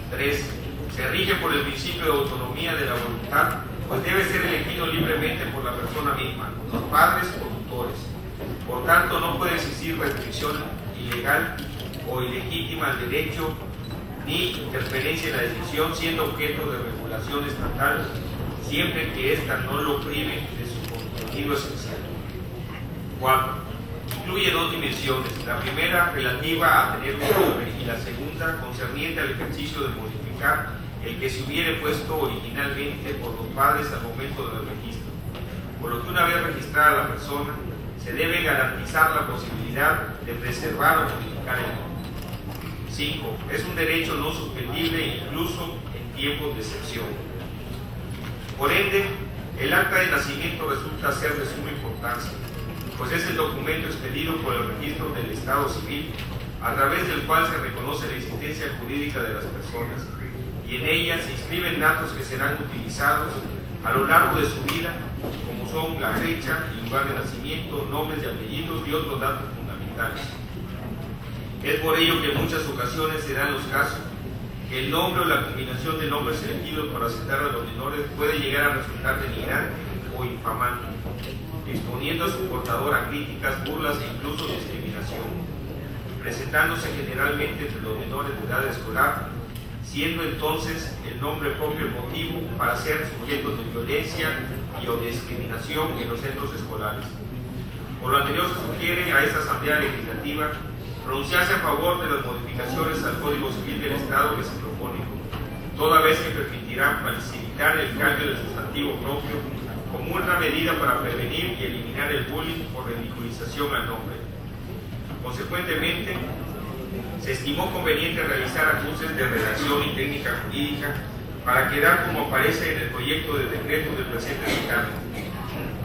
3. Se rige por el principio de autonomía de la voluntad, pues debe ser elegido libremente por la persona misma, los padres o tutores. Por tanto, no puede existir restricción ilegal o ilegítima al derecho ni interferencia en la decisión, siendo objeto de regulación estatal, siempre que ésta no lo prive de su contenido esencial. 4. Incluye dos dimensiones, la primera relativa a tener un nombre y la segunda concerniente al ejercicio de modificación modificar el que se hubiera puesto originalmente por los padres al momento del registro, por lo que una vez registrada la persona, se debe garantizar la posibilidad de preservar o modificar el nombre. 5. Es un derecho no suspendible incluso en tiempos de excepción. Por ende, el acta de nacimiento resulta ser de suma importancia, pues es el documento expedido por el registro del Estado Civil, a través del cual se reconoce la existencia jurídica de las personas, y en ella se inscriben datos que serán utilizados a lo largo de su vida, como son la fecha y lugar de nacimiento, nombres y apellidos y otros datos fundamentales. Es por ello que en muchas ocasiones se dan los casos que el nombre o la combinación de nombres elegidos para aceptar a los menores puede llegar a resultar denigrante o infamante, exponiendo a su portador a críticas, burlas e incluso discriminación, presentándose generalmente entre los menores de edad escolar, siendo entonces el nombre propio el motivo para ser sujetos de violencia y o de discriminación en los centros escolares. Por lo anterior se sugiere a esta Asamblea Legislativa pronunciarse a favor de las modificaciones al Código Civil del Estado que se proponen, toda vez que permitirán facilitar el cambio del sustantivo propio como una medida para prevenir y eliminar el bullying por ridiculización al nombre. Consecuentemente, se estimó conveniente realizar ajustes de redacción y técnica jurídica para quedar como aparece en el proyecto de decreto del presente dictamen,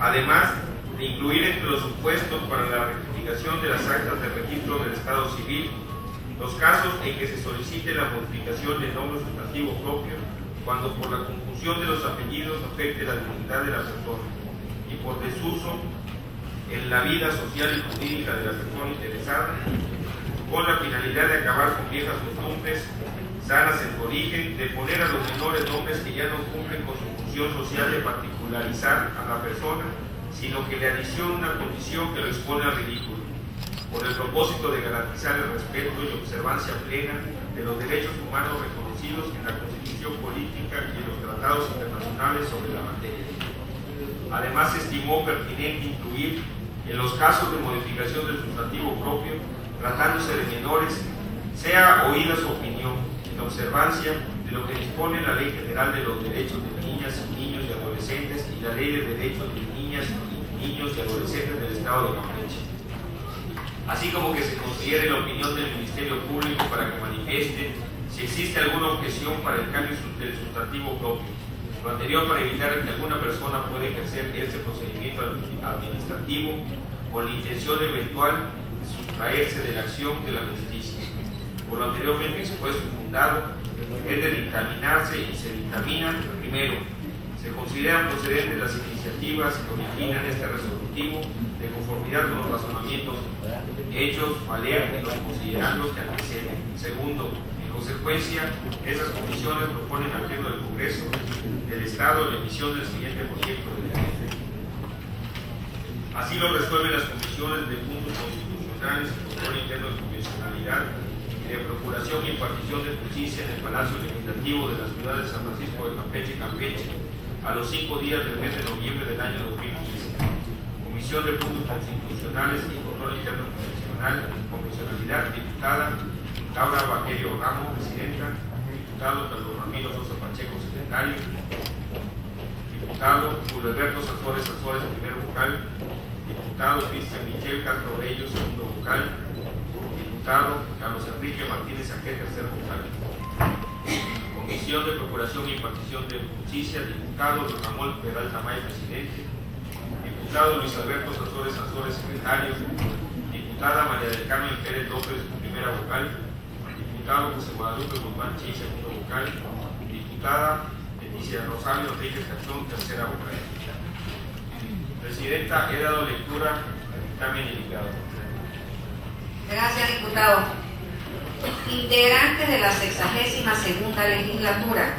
además de incluir entre los supuestos para la rectificación de las actas de registro del Estado Civil los casos en que se solicite la modificación del nombre sustantivo propio cuando por la confusión de los apellidos afecte la dignidad de la persona y por desuso en la vida social y jurídica de la persona interesada, con la finalidad de acabar con viejas costumbres sanas en su origen, de poner a los menores nombres que ya no cumplen con su función social de particularizar a la persona, sino que le adiciona una condición que lo expone al ridículo, por el propósito de garantizar el respeto y observancia plena de los derechos humanos reconocidos en la Constitución Política y en los tratados internacionales sobre la materia. Además, se estimó pertinente incluir en los casos de modificación del sustantivo propio, tratándose de menores, sea oída su opinión, en observancia de lo que dispone la Ley General de los Derechos de Niñas, Niños y Adolescentes y la Ley de Derechos de Niñas, Niños y Adolescentes del Estado de Campeche, así como que se considere la opinión del Ministerio Público para que manifieste si existe alguna objeción para el cambio del sustantivo propio. Lo anterior para evitar que alguna persona pueda ejercer este procedimiento administrativo con la intención eventual de sustraerse de la acción de la justicia. Por lo anteriormente expuesto y fundado, es de dictaminarse y se dictamina: primero, se consideran procedentes las iniciativas que originan este resolutivo de conformidad con los razonamientos hechos valer en los considerandos que anteceden. Segundo, en consecuencia, esas comisiones proponen al Pleno del Congreso del Estado la emisión del siguiente proyecto de ley. Así lo resuelven las comisiones de puntos constitucionales y control interno de convencionalidad y de procuración y impartición de justicia en el Palacio Legislativo de la ciudad de San Francisco de Campeche, Campeche, a los 5 días del mes de noviembre del año 2015. Comisión de Puntos Constitucionales y Control Interno Convencionalidad, diputada Laura Vaquerio Ramos, presidenta; diputado Carlos Ramiro Sosa Pacheco, secretario; diputado Julio Alberto Sanzores Sanzores, primer vocal; diputado Cristian Michel Castro Bello, segundo vocal; diputado Carlos Enrique Martínez Saqué, tercer vocal. Comisión de Procuración y Impartición de Justicia, diputado Luis Ramón Peralta May, presidente; diputado Luis Alberto Sanzores Sanzores, secretario; diputada María del Carmen Pérez López, primera vocal; diputado José Guadalupe Guzmán Chi, segundo vocal; diputada Leticia Rosario Enríquez Cachón, tercera vocal. Presidenta, he dado lectura al dictamen indicado. Gracias, diputado. Integrantes de la 62ª legislatura,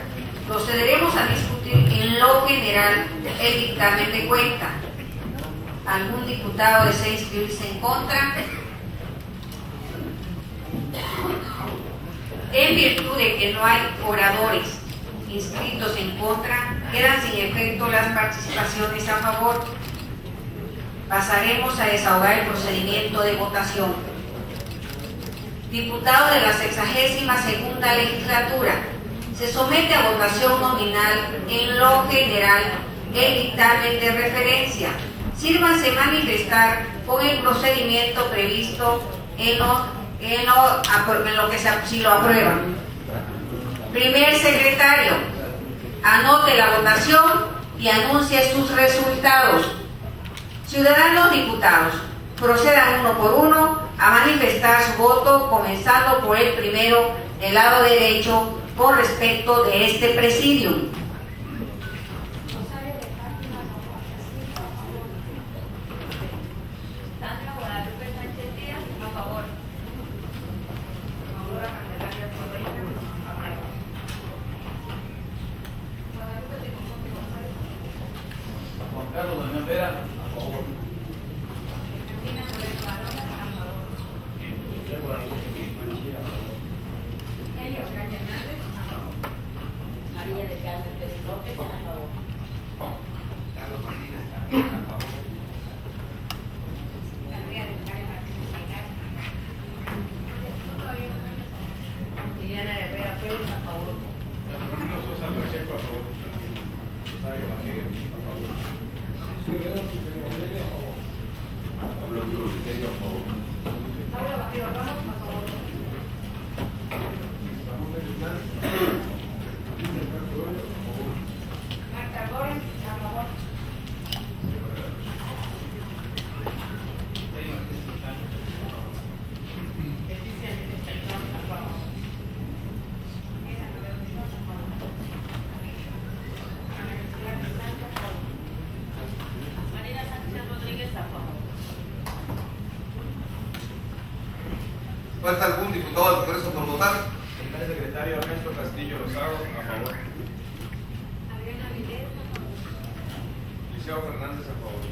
procederemos a discutir en lo general el dictamen de cuenta. ¿Algún diputado desea inscribirse en contra? En virtud de que no hay oradores inscritos en contra, quedan sin efecto las participaciones a favor. Pasaremos a desahogar el procedimiento de votación. Diputado de la 62ª legislatura, Se somete a votación nominal en lo general el dictamen de referencia. Sírvanse manifestar con el procedimiento previsto en lo que si lo aprueban. Primer secretario, anote la votación y anuncie sus resultados. Ciudadanos diputados, procedan uno por uno a manifestar su voto, comenzando por el primero del lado derecho con respecto de este presidium. Carlos Daniel Vera, a favor. María del Carmen Pérez López, a favor. Carlos Martínez, a favor. Liliana Herrera Pérez, a favor. Sosa Pacheco, a favor. Rosario Bajegas, a favor. Pablo Cruz, a favor. Paula Bajegas Ramos, a favor. Marta Gómez, a favor. Marina Sánchez Rodríguez, a favor. ¿Falta algún diputado del Congreso por votar? Primer secretario Ernesto Castillo Rosado, a favor. Adriana Vilés, a favor. Liceo Fernández, a favor.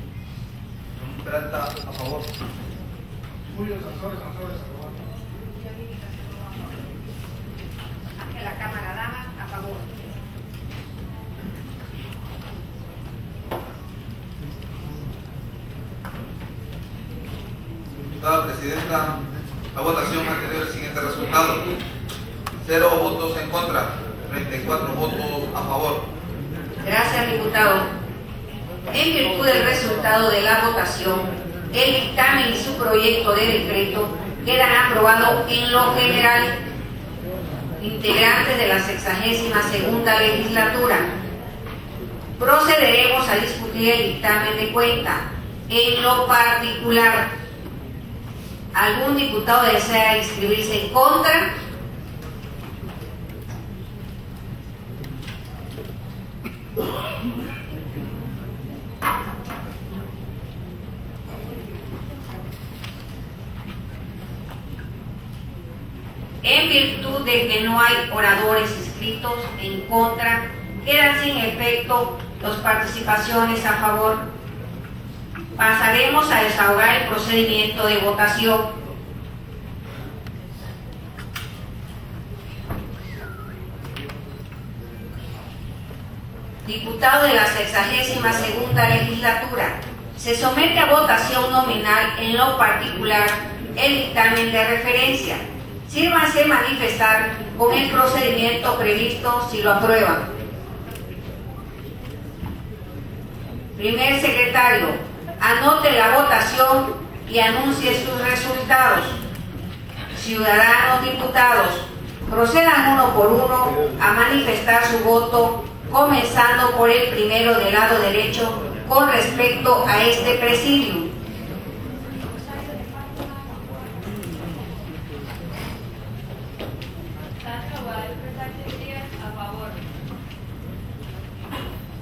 Peralta, a favor. Julio Sanzores, a favor. Ángela Cámara Damas, a favor. Diputada Presidenta, la votación ha tenido el siguiente resultado: 0 votos en contra, 34 votos a favor. Gracias, diputado. En virtud del resultado de la votación, el dictamen y su proyecto de decreto quedan aprobados en lo general. Integrantes de la 62ª legislatura, procederemos a discutir el dictamen de cuenta. En lo particular, ¿algún diputado desea inscribirse en contra? En virtud de que no hay oradores inscritos en contra, quedan sin efecto las participaciones a favor. Pasaremos a desahogar el procedimiento de votación. Diputado de la 62ª legislatura, se somete a votación nominal en lo particular el dictamen de referencia. Sírvanse manifestar con el procedimiento previsto si lo aprueban. Primer secretario, anote la votación y anuncie sus resultados. Ciudadanos diputados, procedan uno por uno a manifestar su voto, comenzando por el primero del lado derecho con respecto a este presidium. A favor.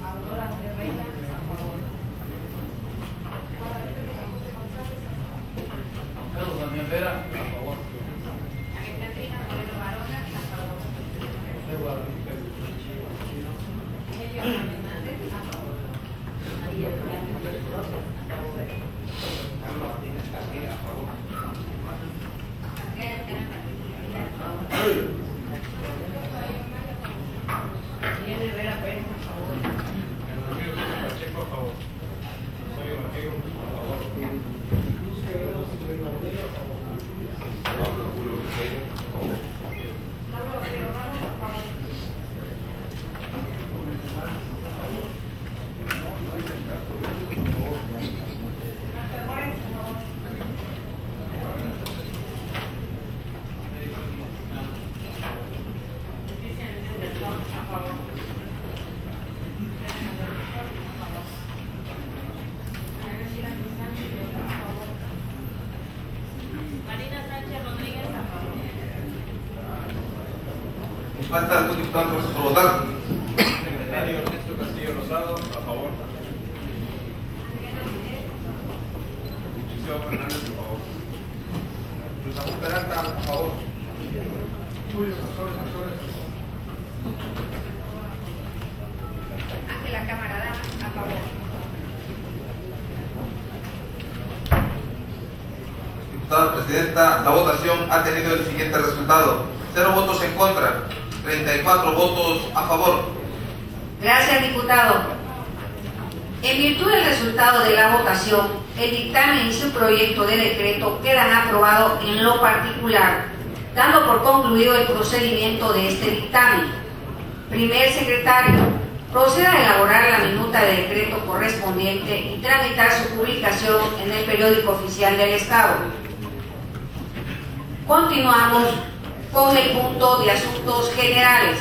Aurora Ferreira, a favor. Carlos Daniel Vera, a favor. Alejandrina Moreno Barona, a favor. Elio Hernández, a favor. María del Carmen Pérez López, a favor. ¿Falta algún diputado por votar? Secretario Ernesto Castillo Rosado, a favor. Liceo Fernández, a favor. Luis Ramón Peralta, a favor. Ángela Camarada, a favor. Diputada Presidenta, la votación ha tenido el siguiente resultado: 0 votos en contra, 34 votos a favor. Gracias, diputado. En virtud del resultado de la votación, el dictamen y su proyecto de decreto quedan aprobados en lo particular, dando por concluido el procedimiento de este dictamen. Primer secretario, proceda a elaborar la minuta de decreto correspondiente y tramitar su publicación en el periódico oficial del Estado. Continuamos con el punto de asuntos generales.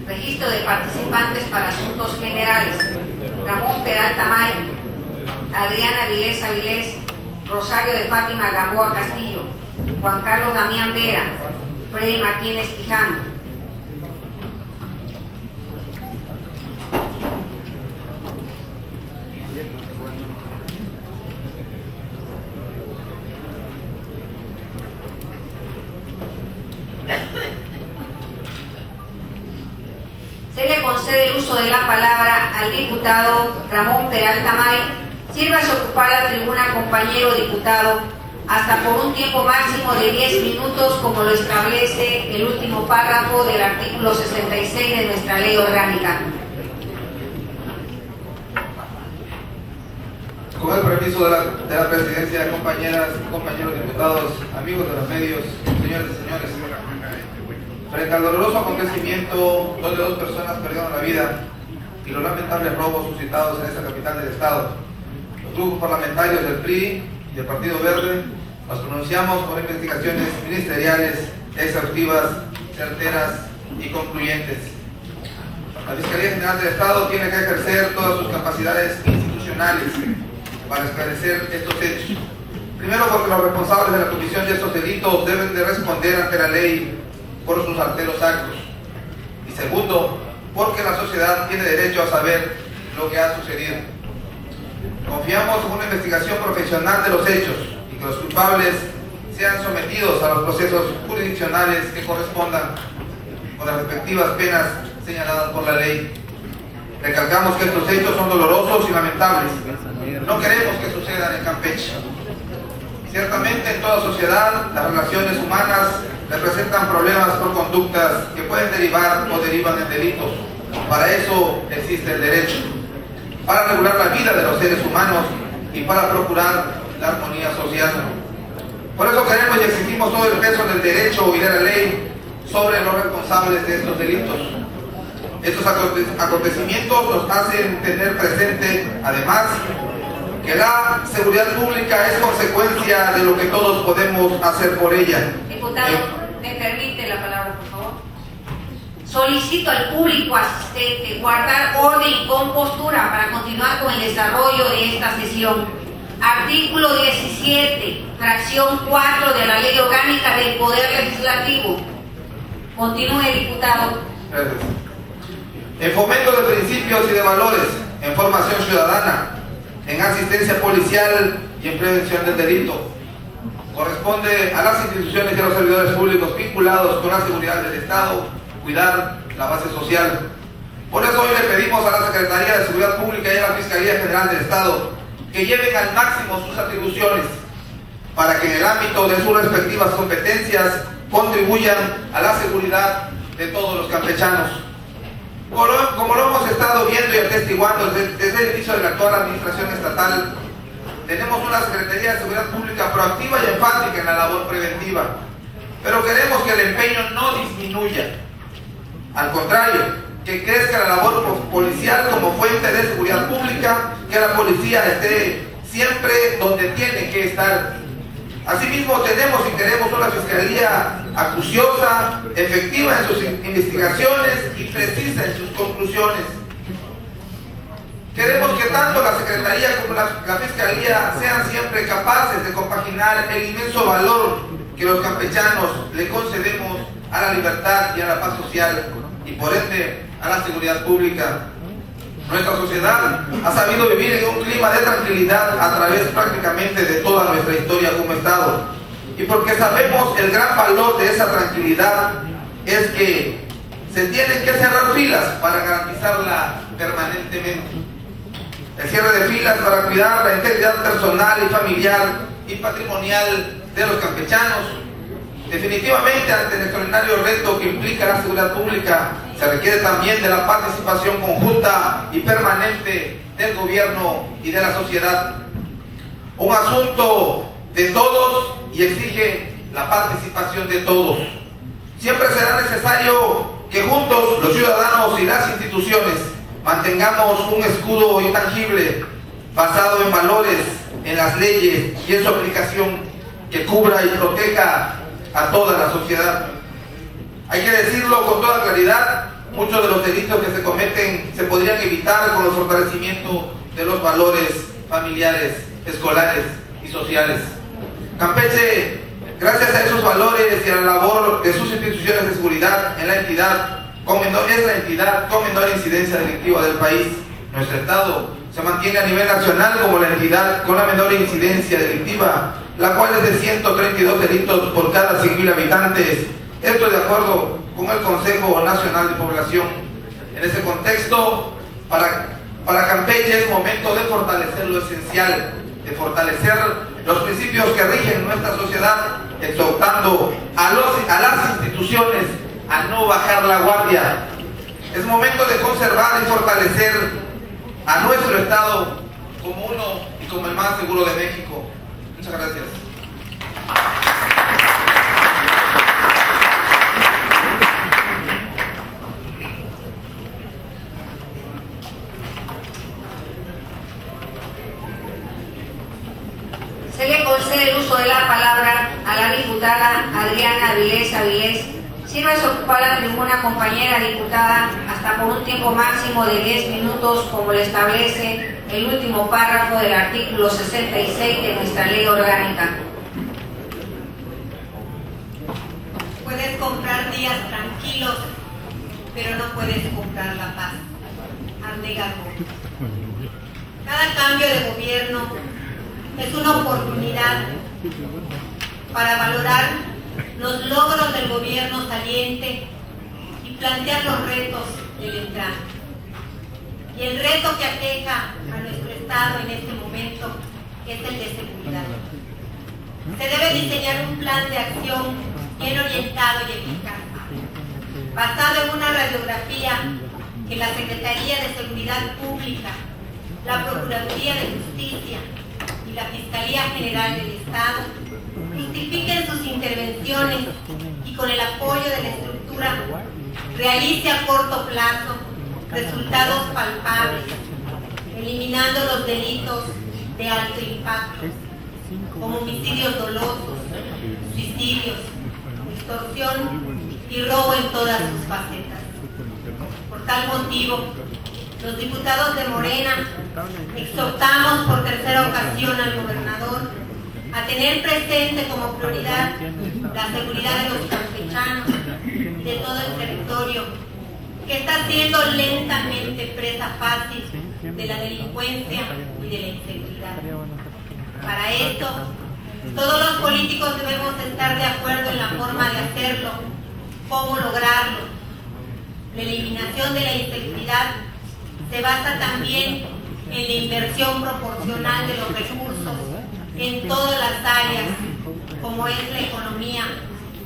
Registro de participantes para asuntos generales: Ramón Peralta May, Adriana Vilés Avilés, Rosario de Fátima Gamboa Castillo, Juan Carlos Damián Vera, Freddy Martínez Quijano. Se le concede el uso de la palabra al diputado Ramón Peralta May. Sírvase ocupar la tribuna, compañero diputado, hasta por un tiempo máximo de 10 minutos, como lo establece el último párrafo del artículo 66 de nuestra ley orgánica. Con el permiso de la presidencia, compañeras y compañeros diputados, amigos de los medios, señores y señores, frente al doloroso acontecimiento donde 2 personas perdieron la vida y los lamentables robos suscitados en esta capital del Estado, los grupos parlamentarios del PRI y del Partido Verde nos pronunciamos por investigaciones ministeriales exhaustivas, certeras y concluyentes. La Fiscalía General del Estado tiene que ejercer todas sus capacidades institucionales para esclarecer estos hechos. Primero, porque los responsables de la comisión de estos delitos deben de responder ante la ley por sus arteros actos. Y segundo, porque la sociedad tiene derecho a saber lo que ha sucedido. Confiamos en una investigación profesional de los hechos y que los culpables sean sometidos a los procesos jurisdiccionales que correspondan con las respectivas penas señaladas por la ley. Recalcamos que estos hechos son dolorosos y lamentables. No queremos que sucedan en Campeche. Ciertamente en toda sociedad las relaciones humanas representan problemas por conductas que pueden derivar o derivan en delitos. Para eso existe el derecho, para regular la vida de los seres humanos y para procurar la armonía social. Por eso queremos y exigimos todo el peso del derecho y de la ley sobre los responsables de estos delitos. Estos acontecimientos nos hacen tener presente, además, que la seguridad pública es consecuencia de lo que todos podemos hacer por ella. Diputado, ¿me permite la palabra, por favor? Solicito al público asistente guardar orden y compostura para continuar con el desarrollo de esta sesión. Artículo 17, fracción 4 de la Ley Orgánica del Poder Legislativo. Continúe, diputado. Gracias. En fomento de principios y de valores, en formación ciudadana, en asistencia policial y en prevención del delito, corresponde a las instituciones y a los servidores públicos vinculados con la seguridad del Estado cuidar la base social. Por eso hoy le pedimos a la Secretaría de Seguridad Pública y a la Fiscalía General del Estado que lleven al máximo sus atribuciones para que en el ámbito de sus respectivas competencias contribuyan a la seguridad de todos los campechanos. Como lo hemos estado viendo y atestiguando desde el inicio de la actual administración estatal, tenemos una Secretaría de Seguridad Pública proactiva y enfática en la labor preventiva, pero queremos que el empeño no disminuya. Al contrario, que crezca la labor policial como fuente de seguridad pública, que la policía esté siempre donde tiene que estar. Asimismo, tenemos y queremos una fiscalía acuciosa, efectiva en sus investigaciones y precisa en sus conclusiones. Queremos que tanto la Secretaría como la Fiscalía sean siempre capaces de compaginar el inmenso valor que los campechanos le concedemos a la libertad y a la paz social y por ende a la seguridad pública. Nuestra sociedad ha sabido vivir en un clima de tranquilidad a través prácticamente de toda nuestra historia como Estado. Y porque sabemos el gran valor de esa tranquilidad es que se tienen que cerrar filas para garantizarla permanentemente. El cierre de filas para cuidar la integridad personal y familiar y patrimonial de los campechanos. Definitivamente, ante el extraordinario reto que implica la seguridad pública, se requiere también de la participación conjunta y permanente del gobierno y de la sociedad. Un asunto de todos y exige la participación de todos. Siempre será necesario que juntos los ciudadanos y las instituciones mantengamos un escudo intangible basado en valores, en las leyes y en su aplicación que cubra y proteja a toda la sociedad. Hay que decirlo con toda claridad, muchos de los delitos que se cometen se podrían evitar con el fortalecimiento de los valores familiares, escolares y sociales. Campeche, gracias a esos valores y a la labor de sus instituciones de seguridad es la entidad con menor incidencia delictiva del país. Nuestro Estado se mantiene a nivel nacional como la entidad con la menor incidencia delictiva, la cual es de 132 delitos por cada 100.000 habitantes. Esto de acuerdo con el Consejo Nacional de Población. En ese contexto, para Campeche es momento de fortalecer lo esencial, de fortalecer los principios que rigen nuestra sociedad, exhortando a las instituciones a no bajar la guardia. Es momento de conservar y fortalecer a nuestro Estado como uno y como el más seguro de México. Muchas gracias. Se le concede el uso de la palabra a la diputada Adriana Avilés. Sírvase ocupar la tribuna, compañera diputada, hasta por un tiempo máximo de 10 minutos, como lo establece el último párrafo del artículo 66 de nuestra ley orgánica. Puedes comprar días tranquilos, pero no puedes comprar la paz. Abnegago. Cada cambio de gobierno es una oportunidad para valorar los logros del gobierno saliente y plantear los retos del entrante. Y el reto que aqueja a nuestro Estado en este momento es el de seguridad. Se debe diseñar un plan de acción bien orientado y eficaz, basado en una radiografía que la Secretaría de Seguridad Pública, la Procuraduría de Justicia y la Fiscalía General del Estado justifiquen sus intervenciones y con el apoyo de la estructura realice a corto plazo resultados palpables, eliminando los delitos de alto impacto, como homicidios dolosos, suicidios, extorsión y robo en todas sus facetas. tal motivo, los diputados de Morena exhortamos por tercera ocasión al gobernador a tener presente como prioridad la seguridad de los campechanos de todo el territorio, que está siendo lentamente presa fácil de la delincuencia y de la inseguridad. Para esto, todos los políticos debemos estar de acuerdo en la forma de hacerlo, cómo lograrlo. La eliminación de la inseguridad se basa también en la inversión proporcional de los recursos en todas las áreas, como es la economía,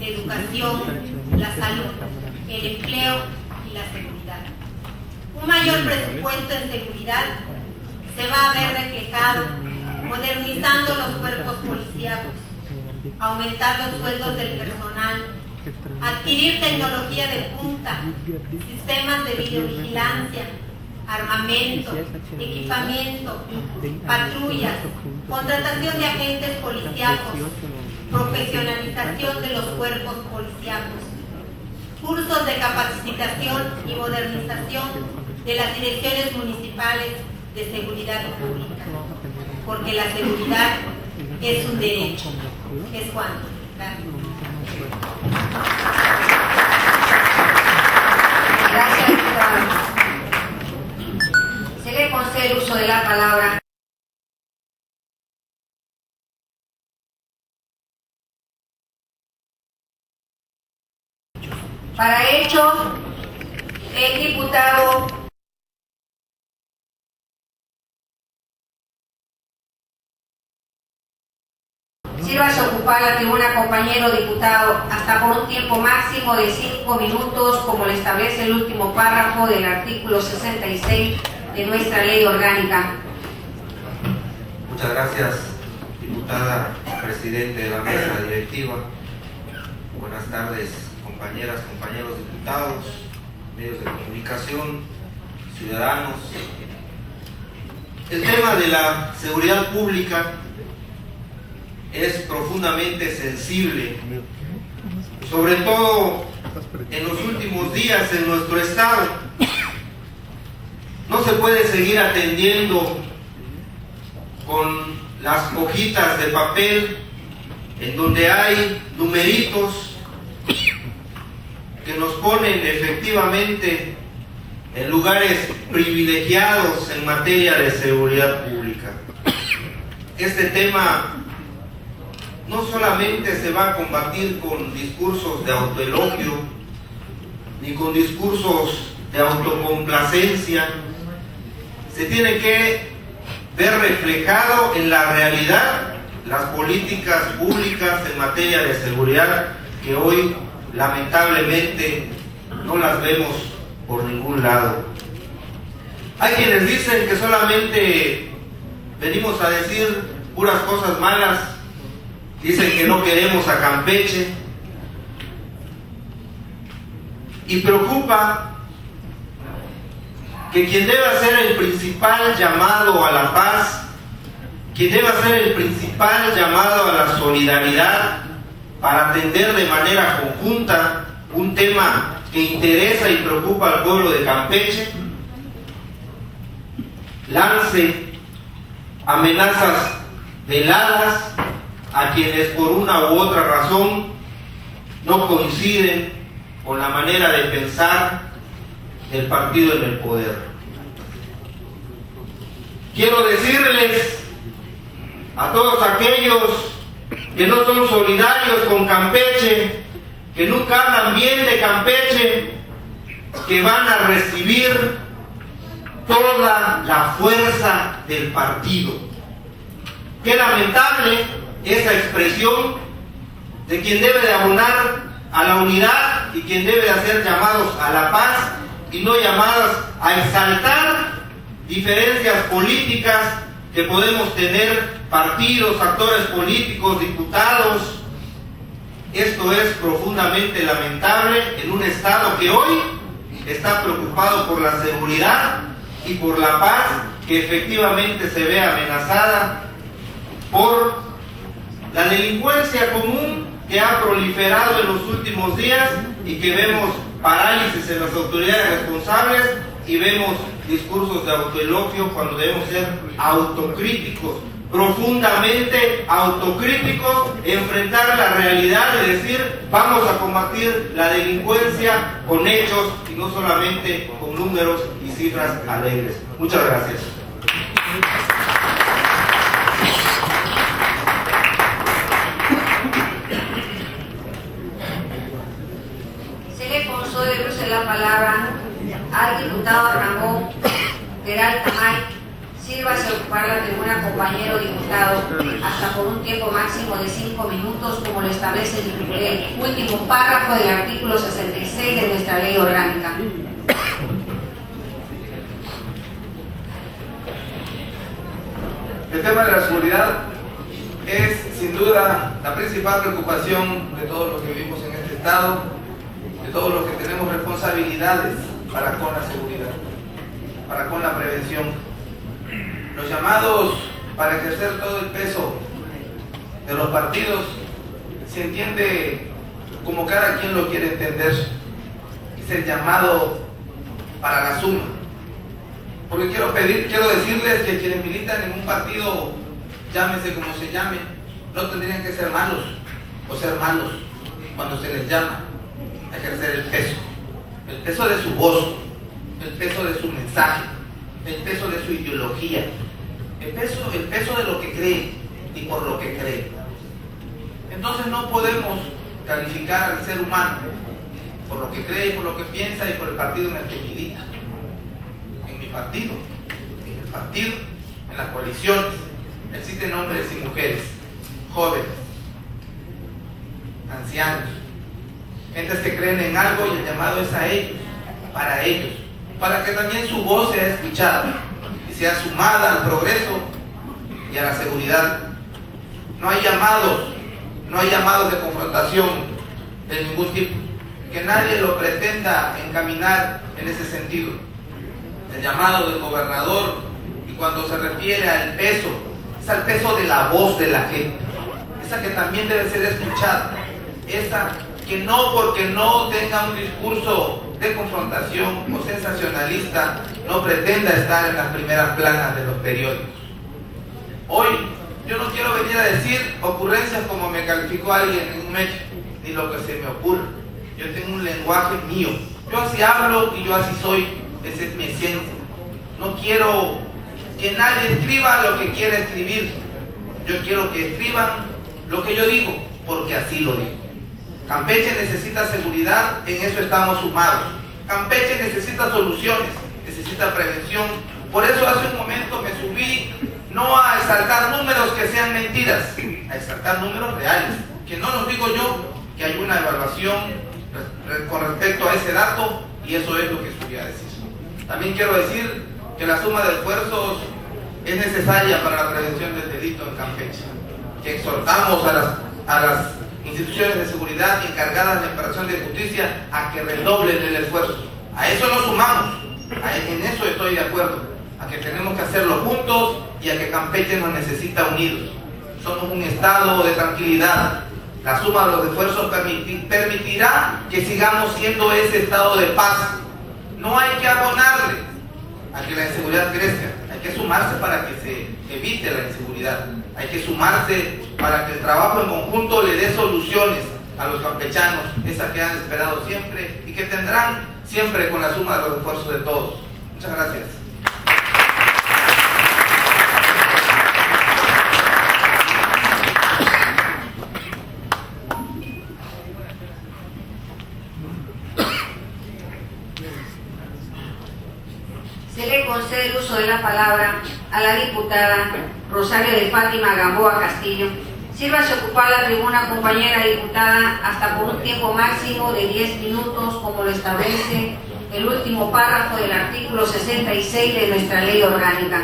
la educación, la salud, el empleo y la seguridad. Un mayor presupuesto en seguridad se va a ver reflejado modernizando los cuerpos policíacos, aumentar los sueldos del personal, adquirir tecnología de punta, sistemas de videovigilancia, armamento, equipamiento, patrullas, contratación de agentes policíacos, profesionalización de los cuerpos policíacos, cursos de capacitación y modernización de las direcciones municipales de seguridad pública, porque la seguridad es un derecho. Es cuanto. Gracias. Gracias, diputada. Se le concede el uso de la palabra. Para ello, el diputado sírvase a ocupar la tribuna, compañero diputado, hasta por un tiempo máximo de 5 minutos, como le establece el último párrafo del artículo 66 de nuestra ley orgánica. Muchas gracias, diputada, presidente de la mesa directiva. Buenas tardes, compañeras, compañeros diputados, medios de comunicación, ciudadanos. El tema de la seguridad pública es profundamente sensible, sobre todo en los últimos días en nuestro estado. No se puede seguir atendiendo con las hojitas de papel en donde hay numeritos que nos ponen efectivamente en lugares privilegiados en materia de seguridad pública. Este tema no solamente se va a combatir con discursos de autoelogio, ni con discursos de autocomplacencia, se tiene que ver reflejado en la realidad las políticas públicas en materia de seguridad que hoy lamentablemente no las vemos por ningún lado. Hay quienes dicen que solamente venimos a decir puras cosas malas. Dicen que no queremos a Campeche, y preocupa que quien debe hacer el principal llamado a la paz, quien debe hacer el principal llamado a la solidaridad para atender de manera conjunta un tema que interesa y preocupa al pueblo de Campeche, lance amenazas veladas a quienes por una u otra razón no coinciden con la manera de pensar del partido en el poder. Quiero decirles a todos aquellos que no son solidarios con Campeche, que nunca hablan bien de Campeche, que van a recibir toda la fuerza del partido. Qué lamentable esa expresión de quien debe de abonar a la unidad y quien debe de hacer llamados a la paz y no llamadas a exaltar diferencias políticas que podemos tener partidos, actores políticos, diputados. Esto es profundamente lamentable en un estado que hoy está preocupado por la seguridad y por la paz, que efectivamente se ve amenazada por la delincuencia común que ha proliferado en los últimos días y que vemos parálisis en las autoridades responsables y vemos discursos de autoelogio cuando debemos ser autocríticos, profundamente autocríticos, enfrentar la realidad de decir vamos a combatir la delincuencia con hechos y no solamente con números y cifras alegres. Muchas gracias. Se le concede el uso de la palabra al diputado Ramón Peralta May. Sírvase a ocupar la tribuna, compañero diputado, hasta por un tiempo máximo de 5 minutos, como lo establece el último párrafo del artículo 66 de nuestra ley orgánica. El tema de la seguridad es sin duda la principal preocupación de todos los que vivimos en este estado, de todos los que tenemos responsabilidades para con la seguridad, para con la prevención. Los llamados para ejercer todo el peso de los partidos se entiende como cada quien lo quiere entender. Es el llamado para la suma. Porque quiero decirles que quienes militan en un partido, llámese como se llame, no tendrían que ser malos o ser malos cuando se les llama a ejercer el peso de su voz, el peso de su mensaje, el peso de su ideología, el peso de lo que cree y por lo que cree. Entonces no podemos calificar al ser humano por lo que cree y por lo que piensa y por el partido en el que milita. En mi partido, en el partido, en las coaliciones, existen hombres y mujeres, jóvenes, ancianos, gentes que creen en algo y el llamado es a ellos, para que también su voz sea escuchada y sea sumada al progreso y a la seguridad. No hay llamados de confrontación de ningún tipo, que nadie lo pretenda encaminar en ese sentido. El llamado del gobernador, y cuando se refiere al peso, es al peso de la voz de la gente, esa que también debe ser escuchada, esa que no porque no tenga un discurso de confrontación o sensacionalista no pretenda estar en las primeras planas de los periódicos. Hoy yo no quiero venir a decir ocurrencias como me calificó alguien en un hecho, ni lo que se me ocurre. Yo tengo un lenguaje mío, yo así hablo y yo así soy, esa es mi esencia. No quiero que nadie escriba lo que quiera escribir, yo quiero que escriban lo que yo digo, porque así lo digo. Campeche necesita seguridad, en eso estamos sumados. Campeche necesita soluciones, necesita prevención. Por eso hace un momento me subí no a exaltar números que sean mentiras, a exaltar números reales, que no los digo yo, que hay una evaluación con respecto a ese dato y eso es lo que subí a decir. También quiero decir que la suma de esfuerzos es necesaria para la prevención del delito en Campeche, que exhortamos a las instituciones de seguridad encargadas de la imperación de justicia a que redoblen el esfuerzo. A eso nos sumamos, en eso estoy de acuerdo, a que tenemos que hacerlo juntos y a que Campeche nos necesita unidos. Somos un estado de tranquilidad. La suma de los esfuerzos permitirá que sigamos siendo ese estado de paz. No hay que abonarle a que la inseguridad crezca, hay que sumarse para que se evite la inseguridad. Hay que sumarse para que el trabajo en conjunto le dé soluciones a los campechanos, esas que han esperado siempre y que tendrán siempre con la suma de los esfuerzos de todos. Muchas gracias. Se le concede el uso de la palabra a la diputada Rosario de Fátima Gamboa Castillo. Sírvase a ocupar la tribuna, compañera diputada, hasta por un tiempo máximo de 10 minutos, como lo establece el último párrafo del artículo 66 de nuestra ley orgánica.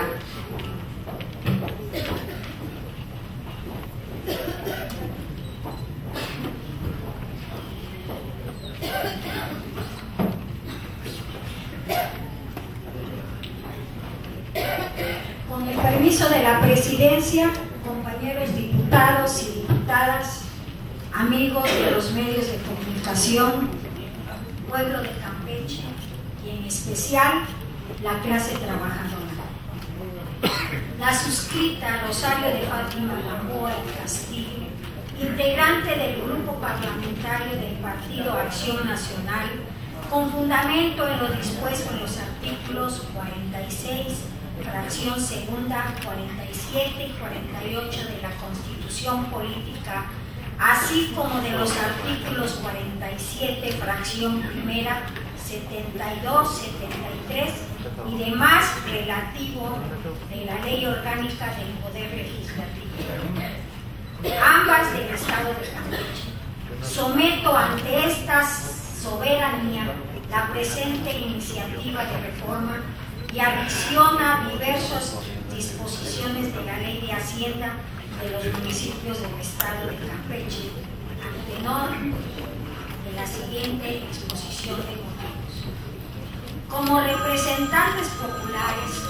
Con el permiso de la presidencia, compañeros diputados y diputadas, amigos de los medios de comunicación, pueblo de Campeche y en especial la clase trabajadora. La suscrita Rosario de Fátima Gamboa y Castillo, integrante del grupo parlamentario del Partido Acción Nacional, con fundamento en lo dispuesto en los artículos 46, fracción segunda, 47 y 48 de la Constitución Política, así como de los artículos 47, fracción primera, 72, 73 y demás relativo de la Ley Orgánica del Poder Legislativo, ambas del Estado de Campeche. Someto ante esta soberanía la presente iniciativa de reforma y adiciona diversas disposiciones de la Ley de Hacienda de los municipios del Estado de Campeche, a tenor de la siguiente exposición de motivos. Como representantes populares,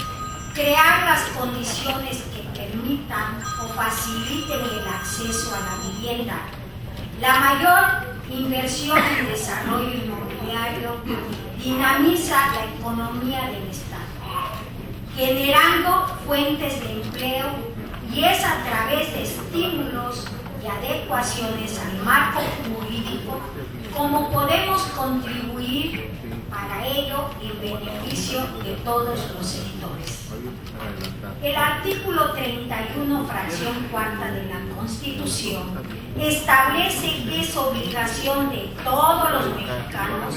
crear las condiciones que permitan o faciliten el acceso a la vivienda, la mayor inversión en desarrollo inmobiliario dinamiza la economía del Estado, generando fuentes de empleo, y es a través de estímulos y adecuaciones al marco jurídico como podemos contribuir para ello en beneficio de todos los sectores. El artículo 31, fracción cuarta de la Constitución, establece que es obligación de todos los mexicanos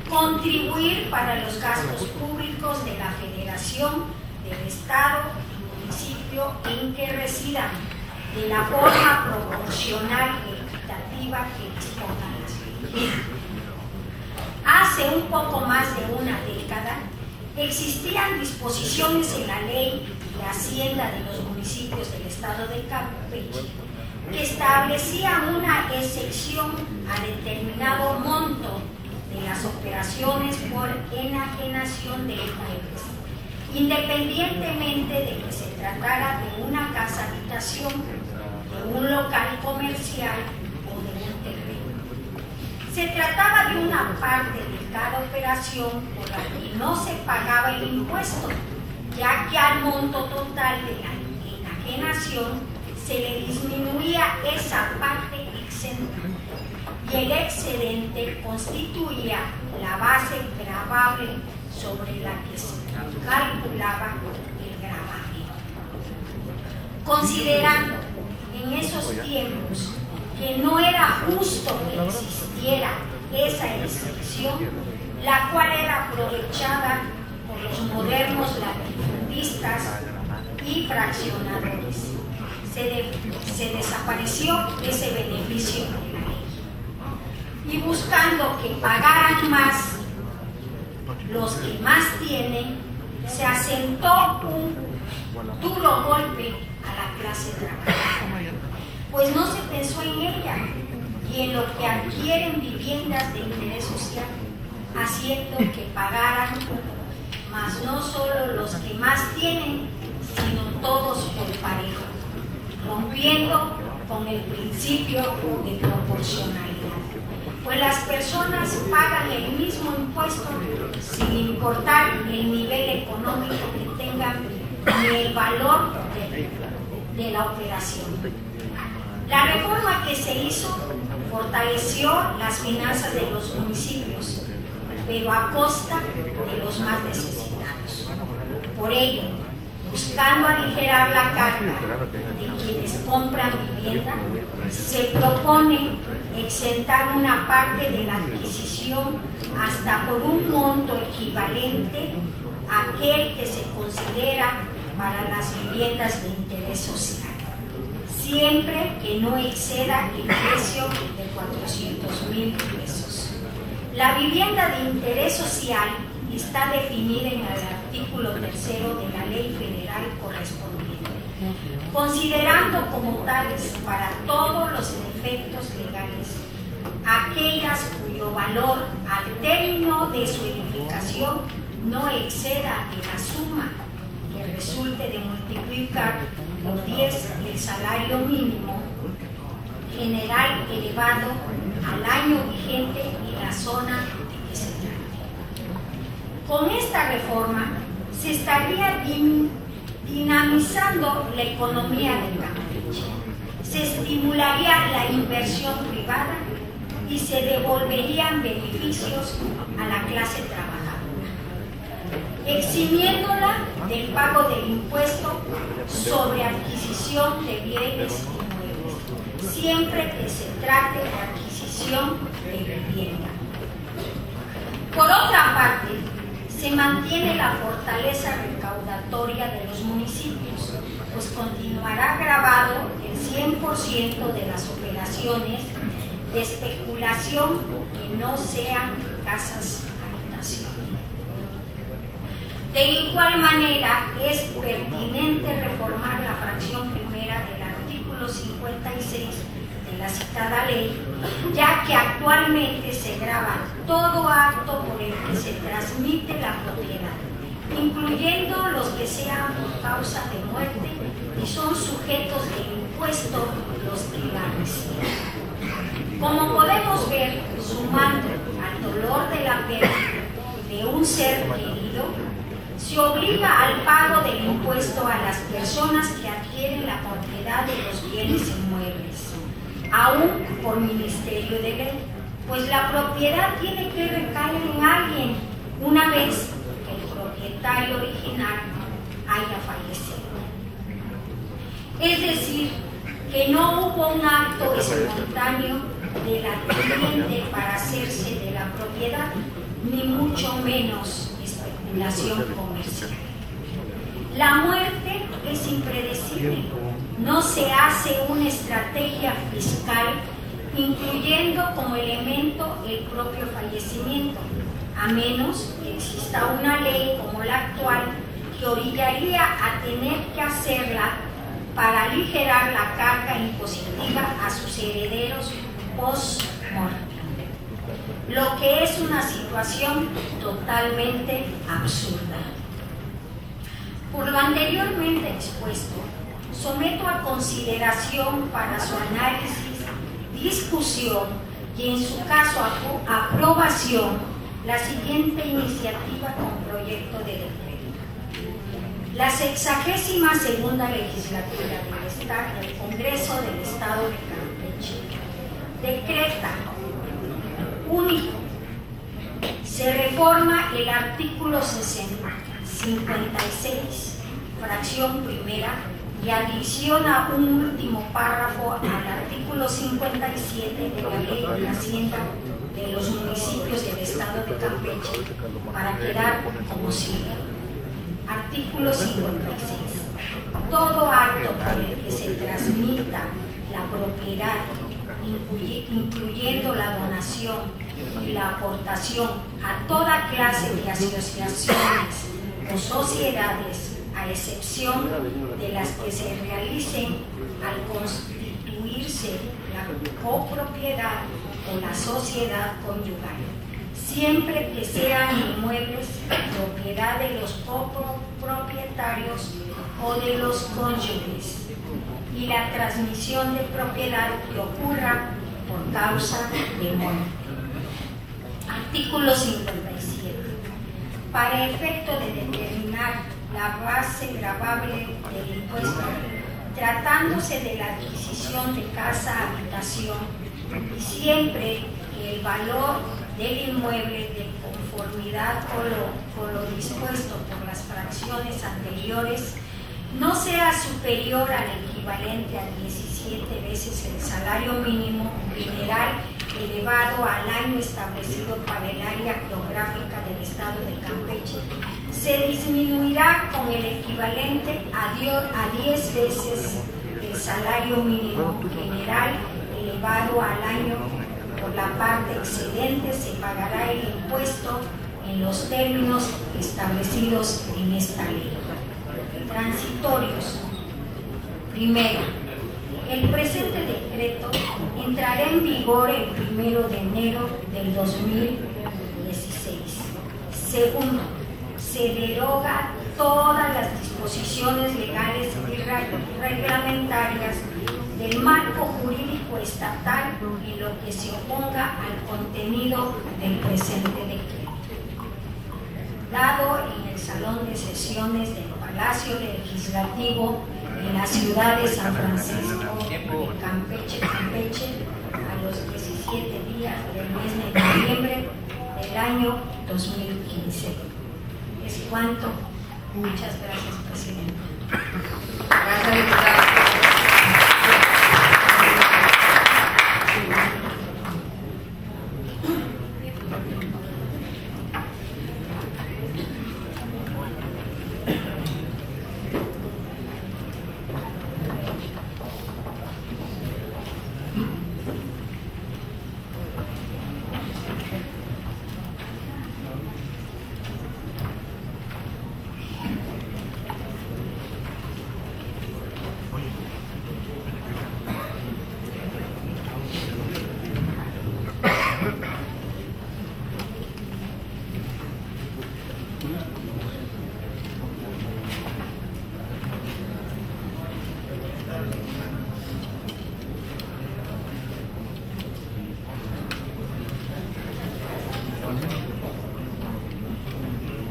contribuir para los gastos públicos de la Federación, del Estado y municipio en que residan, de la forma proporcional y equitativa que dispongan las leyes. Hace un poco más de una década, existían disposiciones en la Ley de Hacienda de los municipios del Estado de Campeche que establecían una excepción a determinado monto de las operaciones por enajenación de inmuebles, independientemente de que se tratara de una casa habitación, de un local comercial o de un terreno. Se trataba de una parte de cada operación por la que no se pagaba el impuesto, ya que al monto total de la enajenación se le disminuía esa parte exenta y el excedente constituía la base gravable sobre la que se calculaba el gravamen. Considerando en esos tiempos que no era justo que existiera esa excepción, la cual era aprovechada por los modernos latifundistas y fraccionadores, se desapareció ese beneficio de la ley. Y buscando que pagaran más los que más tienen, se asentó un duro golpe a la clase trabajadora, pues no se pensó en ella y en lo que adquieren viviendas de interés social, haciendo que pagaran, mas no solo los que más tienen, sino todos por parejo, rompiendo con el principio de proporcionalidad, pues las personas pagan el mismo impuesto sin importar el nivel económico que tengan ni el valor de la operación. La reforma que se hizo fortaleció las finanzas de los municipios, pero a costa de los más necesitados. Por ello, buscando aligerar la carga de quienes compran vivienda, se propone exentar una parte de la adquisición hasta por un monto equivalente a aquel que se considera para las viviendas de interés social, siempre que no exceda el precio de 400,000 pesos. La vivienda de interés social está definida en el artículo 3º de la Ley Federal correspondiente, considerando como tales para todos los efectos legales aquellas cuyo valor al término de su edificación no exceda en la suma que resulte de multiplicar por 10 el salario mínimo general elevado al año vigente en la zona de que se Con esta reforma se estaría dinamizando la economía del Campeche, se estimularía la inversión privada y se devolverían beneficios a la clase trabajadora, eximiéndola del pago del impuesto sobre adquisición de bienes inmuebles, siempre que se trate de adquisición de vivienda. Por otra parte, se mantiene la fortaleza recaudatoria de los municipios, pues continuará grabado el 100% de las operaciones de especulación que no sean casas habitación. De igual manera, es pertinente reformar la fracción primera del artículo 56 de la citada ley, ya que actualmente se grava todo acto por el que se transmite la propiedad, incluyendo los que sean por causa de muerte y son sujetos del impuesto los que la reciben. Como podemos ver, sumando al dolor de la pérdida de un ser querido, se obliga al pago del impuesto a las personas que adquieren la propiedad de los bienes inmuebles, aún por ministerio de ley, pues la propiedad tiene que recaer en alguien una vez que el propietario original haya fallecido. Es decir, que no hubo un acto espontáneo del adquiriente para hacerse de la propiedad, ni mucho menos especulación comercial. La muerte es impredecible, no se hace una estrategia fiscal incluyendo como elemento el propio fallecimiento, a menos que exista una ley como la actual que orillaría a tener que hacerla para aligerar la carga impositiva a sus herederos post-mortem, lo que es una situación totalmente absurda. Por lo anteriormente expuesto, someto a consideración para su análisis, discusión y en su caso aprobación la siguiente iniciativa con proyecto de decreto. La 62ª legislatura del Congreso del Estado de Campeche decreta único. Se reforma el artículo 56, fracción primera, y adiciona un último párrafo al artículo 57 de la Ley de Hacienda de los municipios del Estado de Campeche para quedar como sigue. Artículo 56. Todo acto por el que se transmita la propiedad, incluyendo la donación y la aportación a toda clase de asociaciones o sociedades, a excepción de las que se realicen al constituirse la copropiedad o la sociedad conyugal, siempre que sean inmuebles propiedad de los copropietarios o de los cónyuges, y la transmisión de propiedad que ocurra por causa de muerte. Artículo 57. Para efecto de determinar la base gravable del impuesto, tratándose de la adquisición de casa-habitación, y siempre que el valor del inmueble, de conformidad con lo dispuesto por las fracciones anteriores, no sea superior al equivalente a 17 veces el salario mínimo general elevado al año establecido para el área geográfica del Estado de Campeche, se disminuirá con el equivalente a 10 veces el salario mínimo general elevado al año. Por la parte excedente se pagará el impuesto en los términos establecidos en esta ley. Transitorios. Primero, el presente decreto entrará en vigor el 1 de enero del 2016. Segundo, se deroga todas las disposiciones legales y reglamentarias del marco jurídico estatal en lo que se oponga al contenido del presente decreto. dado en el Salón de Sesiones del Palacio Legislativo en la ciudad de San Francisco de Campeche, a los 17 días del mes de noviembre del año 2015. Es cuanto. Muchas gracias, presidente. Gracias, diputada.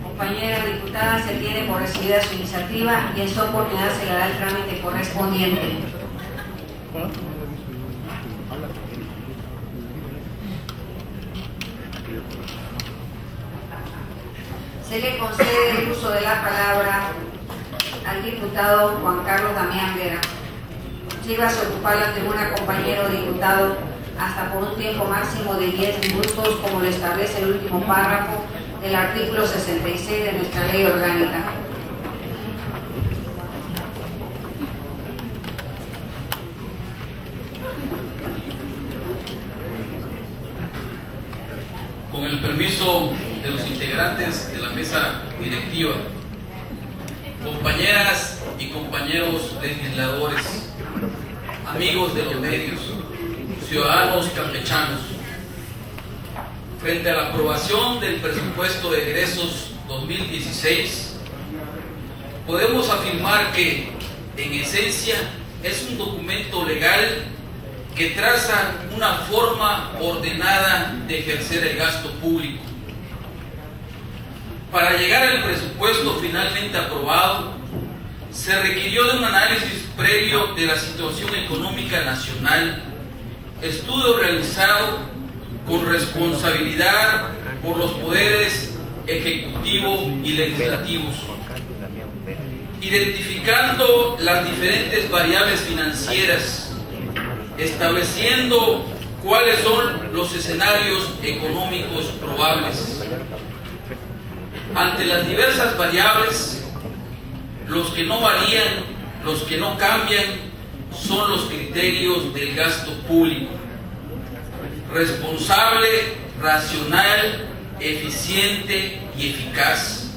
Compañera diputada, se tiene por recibida su iniciativa y en su oportunidad se le dará el trámite correspondiente. Se le concede el uso de la palabra al diputado Juan Carlos Damián Vera. Sírvase a ocupar la tribuna, compañero diputado, hasta por un tiempo máximo de 10 minutos, como lo establece el último párrafo del artículo 66 de nuestra ley orgánica. Con el permiso de los integrantes de la mesa directiva, compañeras y compañeros legisladores, amigos de los medios, ciudadanos campechanos, frente a la aprobación del presupuesto de egresos 2016, podemos afirmar que, en esencia, es un documento legal que traza una forma ordenada de ejercer el gasto público. Para llegar al presupuesto finalmente aprobado, se requirió de un análisis previo de la situación económica nacional, estudio realizado con responsabilidad por los poderes ejecutivo y legislativos, identificando las diferentes variables financieras, estableciendo cuáles son los escenarios económicos probables. Ante las diversas variables, los que no varían, los que no cambian, son los criterios del gasto público: responsable, racional, eficiente y eficaz,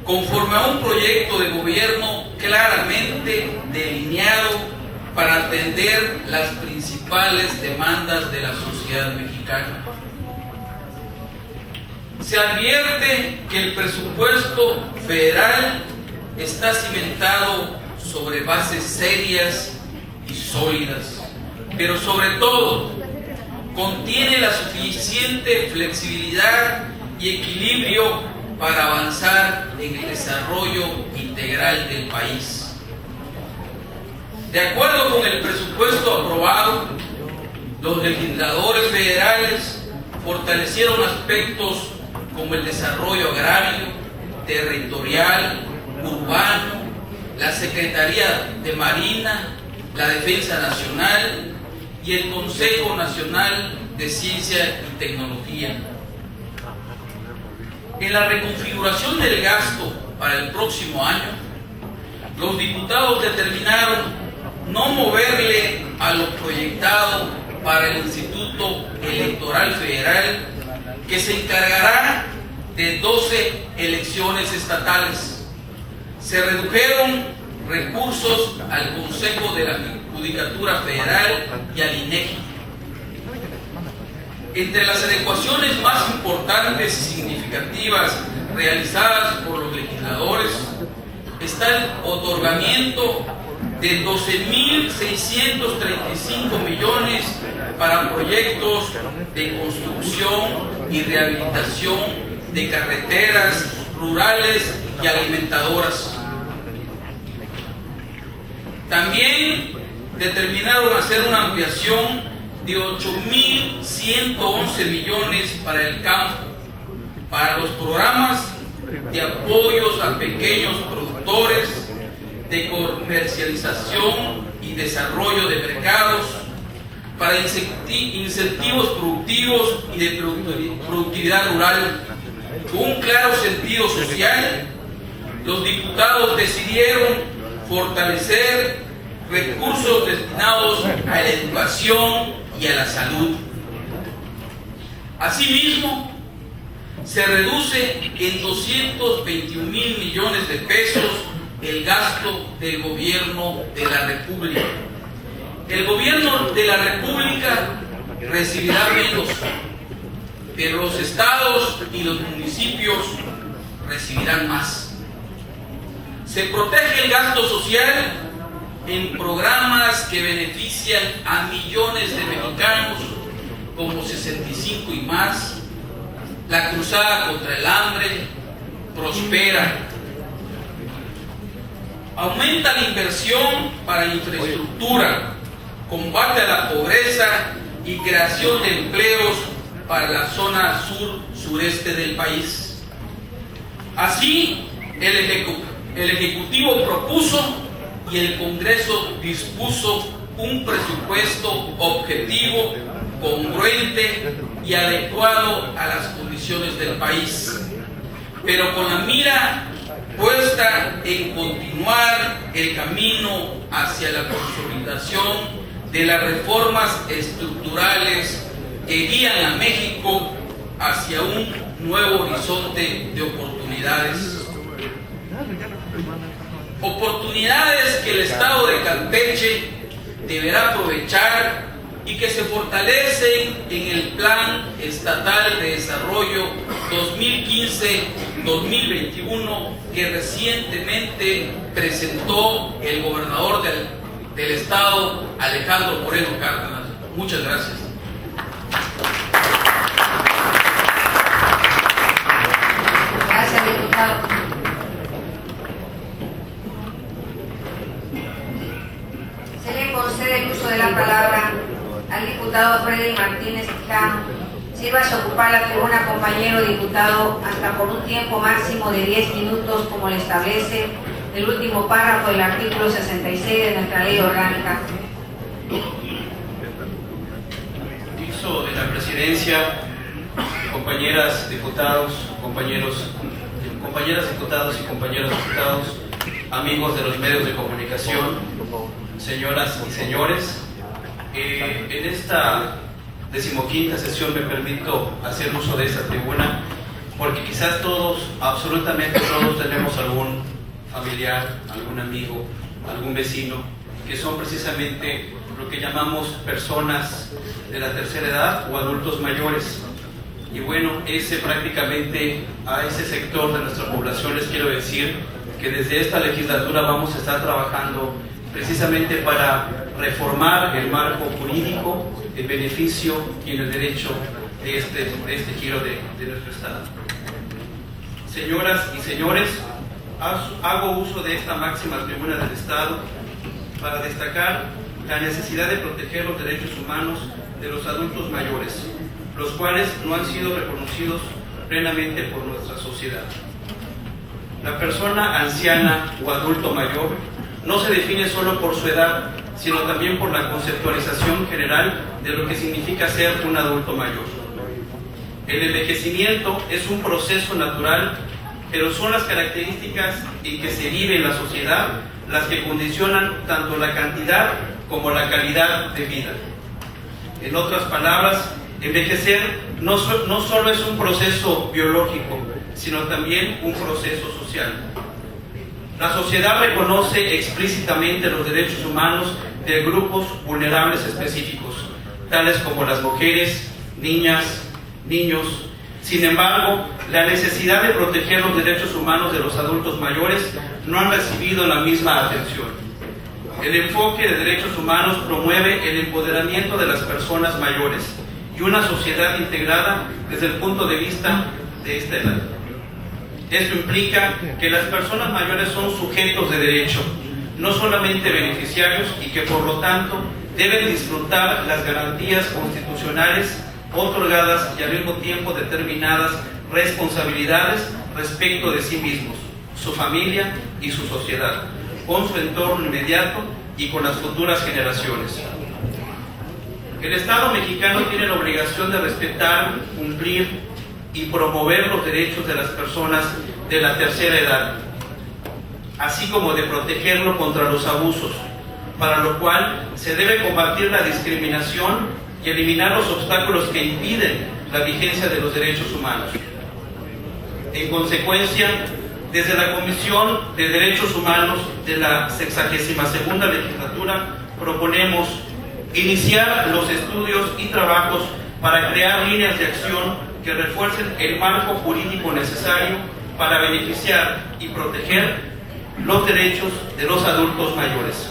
conforme a un proyecto de gobierno claramente delineado para atender las principales demandas de la sociedad mexicana. Se advierte que el presupuesto federal está cimentado sobre bases serias y sólidas, pero sobre todo contiene la suficiente flexibilidad y equilibrio para avanzar en el desarrollo integral del país. De acuerdo con el presupuesto aprobado, los legisladores federales fortalecieron aspectos como el desarrollo agrario, territorial, urbano, la Secretaría de Marina, la Defensa Nacional y el Consejo Nacional de Ciencia y Tecnología. En la reconfiguración del gasto para el próximo año, los diputados determinaron no moverle a lo proyectado para el Instituto Electoral Federal, que se encargará de 12 elecciones estatales. Se redujeron recursos al Consejo de la Judicatura Federal y al INEGI. Entre las adecuaciones más importantes y significativas realizadas por los legisladores está el otorgamiento de 12.635 millones para proyectos de construcción y rehabilitación de carreteras rurales y alimentadoras. También determinaron hacer una ampliación de 8.111 millones para el campo, para los programas de apoyos a pequeños productores, de comercialización y desarrollo de mercados, para incentivos productivos y de productividad rural. Con un claro sentido social, los diputados decidieron fortalecer recursos destinados a la educación y a la salud. Asimismo, se reduce en 221,000 millones de pesos el gasto del gobierno de la República. El gobierno de la República recibirá menos, pero los estados y los municipios recibirán más. Se protege el gasto social en programas que benefician a millones de mexicanos, como 65 y más, la Cruzada contra el Hambre, Prospera. Aumenta la inversión para infraestructura, combate a la pobreza y creación de empleos para la zona sur-sureste del país. Así, el Ejecutivo propuso y el Congreso dispuso un presupuesto objetivo, congruente y adecuado a las condiciones del país, pero con la mira puesta en continuar el camino hacia la consolidación de las reformas estructurales que guían a México hacia un nuevo horizonte de oportunidades. Oportunidades que el Estado de Campeche deberá aprovechar y que se fortalecen en el Plan Estatal de Desarrollo 2015-2021 que recientemente presentó el gobernador del Estado, Alejandro Moreno Cárdenas. Muchas gracias. Gracias, diputado. Se le concede el uso de la palabra al diputado Freddy Martínez Quijano. Sírvase a ocupar la tribuna, compañero diputado, hasta por un tiempo máximo de 10 minutos, como le establece el último párrafo del artículo 66 de nuestra ley orgánica. Dicto de la presidencia, compañeras diputados, compañeras diputados y compañeros diputados, amigos de los medios de comunicación, señoras y señores, en esta 15ª sesión me permito hacer uso de esta tribuna porque quizás todos, absolutamente todos, tenemos algún familiar, algún amigo, algún vecino que son precisamente lo que llamamos personas de la tercera edad o adultos mayores. Y bueno, prácticamente a ese sector de nuestra población les quiero decir que desde esta legislatura vamos a estar trabajando precisamente para reformar el marco jurídico en beneficio y en el derecho de este giro de nuestro Estado. Señoras y señores, hago uso de esta máxima tribuna del Estado para destacar la necesidad de proteger los derechos humanos de los adultos mayores, los cuales no han sido reconocidos plenamente por nuestra sociedad. La persona anciana o adulto mayor no se define solo por su edad, sino también por la conceptualización general de lo que significa ser un adulto mayor. El envejecimiento es un proceso natural, pero son las características en que se vive en la sociedad las que condicionan tanto la cantidad como la calidad de vida. En otras palabras, envejecer no solo es un proceso biológico, sino también un proceso social. La sociedad reconoce explícitamente los derechos humanos de grupos vulnerables específicos, tales como las mujeres, niñas, niños. Sin embargo, la necesidad de proteger los derechos humanos de los adultos mayores no han recibido la misma atención. El enfoque de derechos humanos promueve el empoderamiento de las personas mayores y una sociedad integrada desde el punto de vista de esta edad. Esto implica que las personas mayores son sujetos de derecho, no solamente beneficiarios, y que por lo tanto deben disfrutar las garantías constitucionales otorgadas y al mismo tiempo determinadas responsabilidades respecto de sí mismos, su familia y su sociedad, con su entorno inmediato y con las futuras generaciones. El Estado mexicano tiene la obligación de respetar, cumplir y promover los derechos de las personas de la tercera edad, así como de protegerlo contra los abusos, para lo cual se debe combatir la discriminación y eliminar los obstáculos que impiden la vigencia de los derechos humanos. En consecuencia, desde la Comisión de Derechos Humanos de la 62ª legislatura proponemos iniciar los estudios y trabajos para crear líneas de acción que refuercen el marco jurídico necesario para beneficiar y proteger los derechos de los adultos mayores.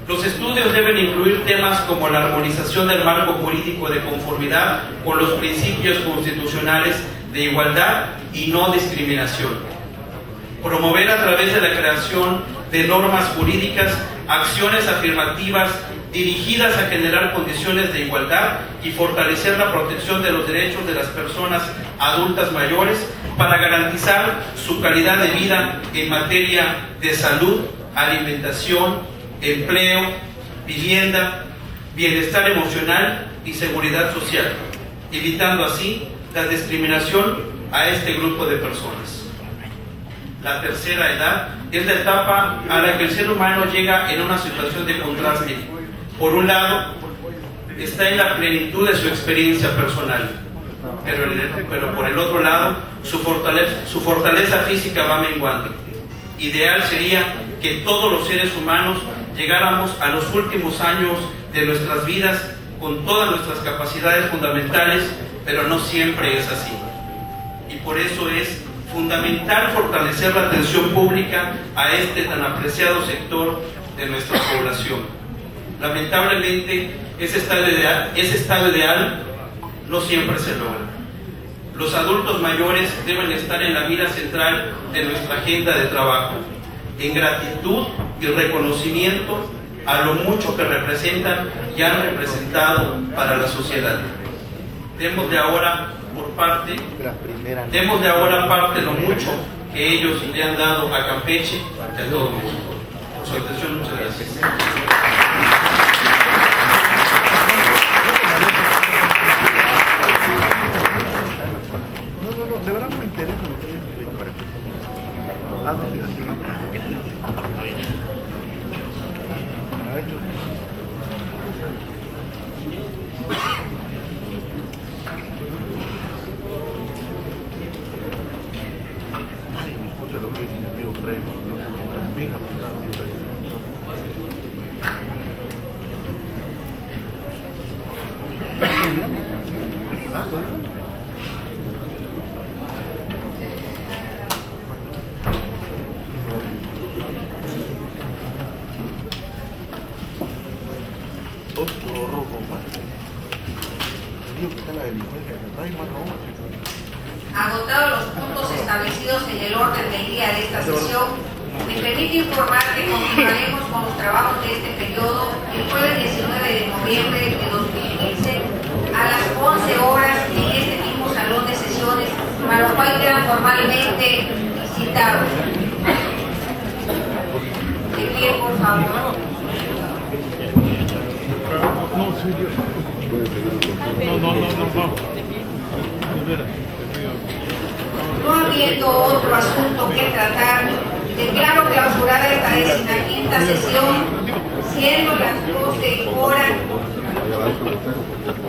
Los estudios deben incluir temas como la armonización del marco jurídico de conformidad con los principios constitucionales de igualdad y no discriminación. Promover a través de la creación de normas jurídicas acciones afirmativas dirigidas a generar condiciones de igualdad y fortalecer la protección de los derechos de las personas adultas mayores para garantizar su calidad de vida en materia de salud, alimentación, empleo, vivienda, bienestar emocional y seguridad social, evitando así la discriminación a este grupo de personas. La tercera edad es la etapa a la que el ser humano llega en una situación de contraste. Por un lado, está en la plenitud de su experiencia personal, pero por el otro lado, su fortaleza física va menguando. Ideal sería que todos los seres humanos llegáramos a los últimos años de nuestras vidas con todas nuestras capacidades fundamentales, pero no siempre es así. Y por eso es fundamental fortalecer la atención pública a este tan apreciado sector de nuestra población. Lamentablemente, ese estado ideal no siempre se logra. Los adultos mayores deben estar en la mira central de nuestra agenda de trabajo, en gratitud y reconocimiento a lo mucho que representan y han representado para la sociedad. Demos de ahora parte lo mucho que ellos le han dado a Campeche y a todo México. Por su atención, muchas gracias. De verdad no me interesa lo que Agotados los puntos establecidos en el orden del día de esta sesión, me permite informar que continuaremos con los trabajos de este periodo el jueves 19 de noviembre de 2015 a las 11 horas en este mismo salón de sesiones, para lo cual quedan formalmente citados. De pie, por favor. No habiendo otro asunto que tratar, declaro clausurada esta 15ª sesión, siendo las 12 horas.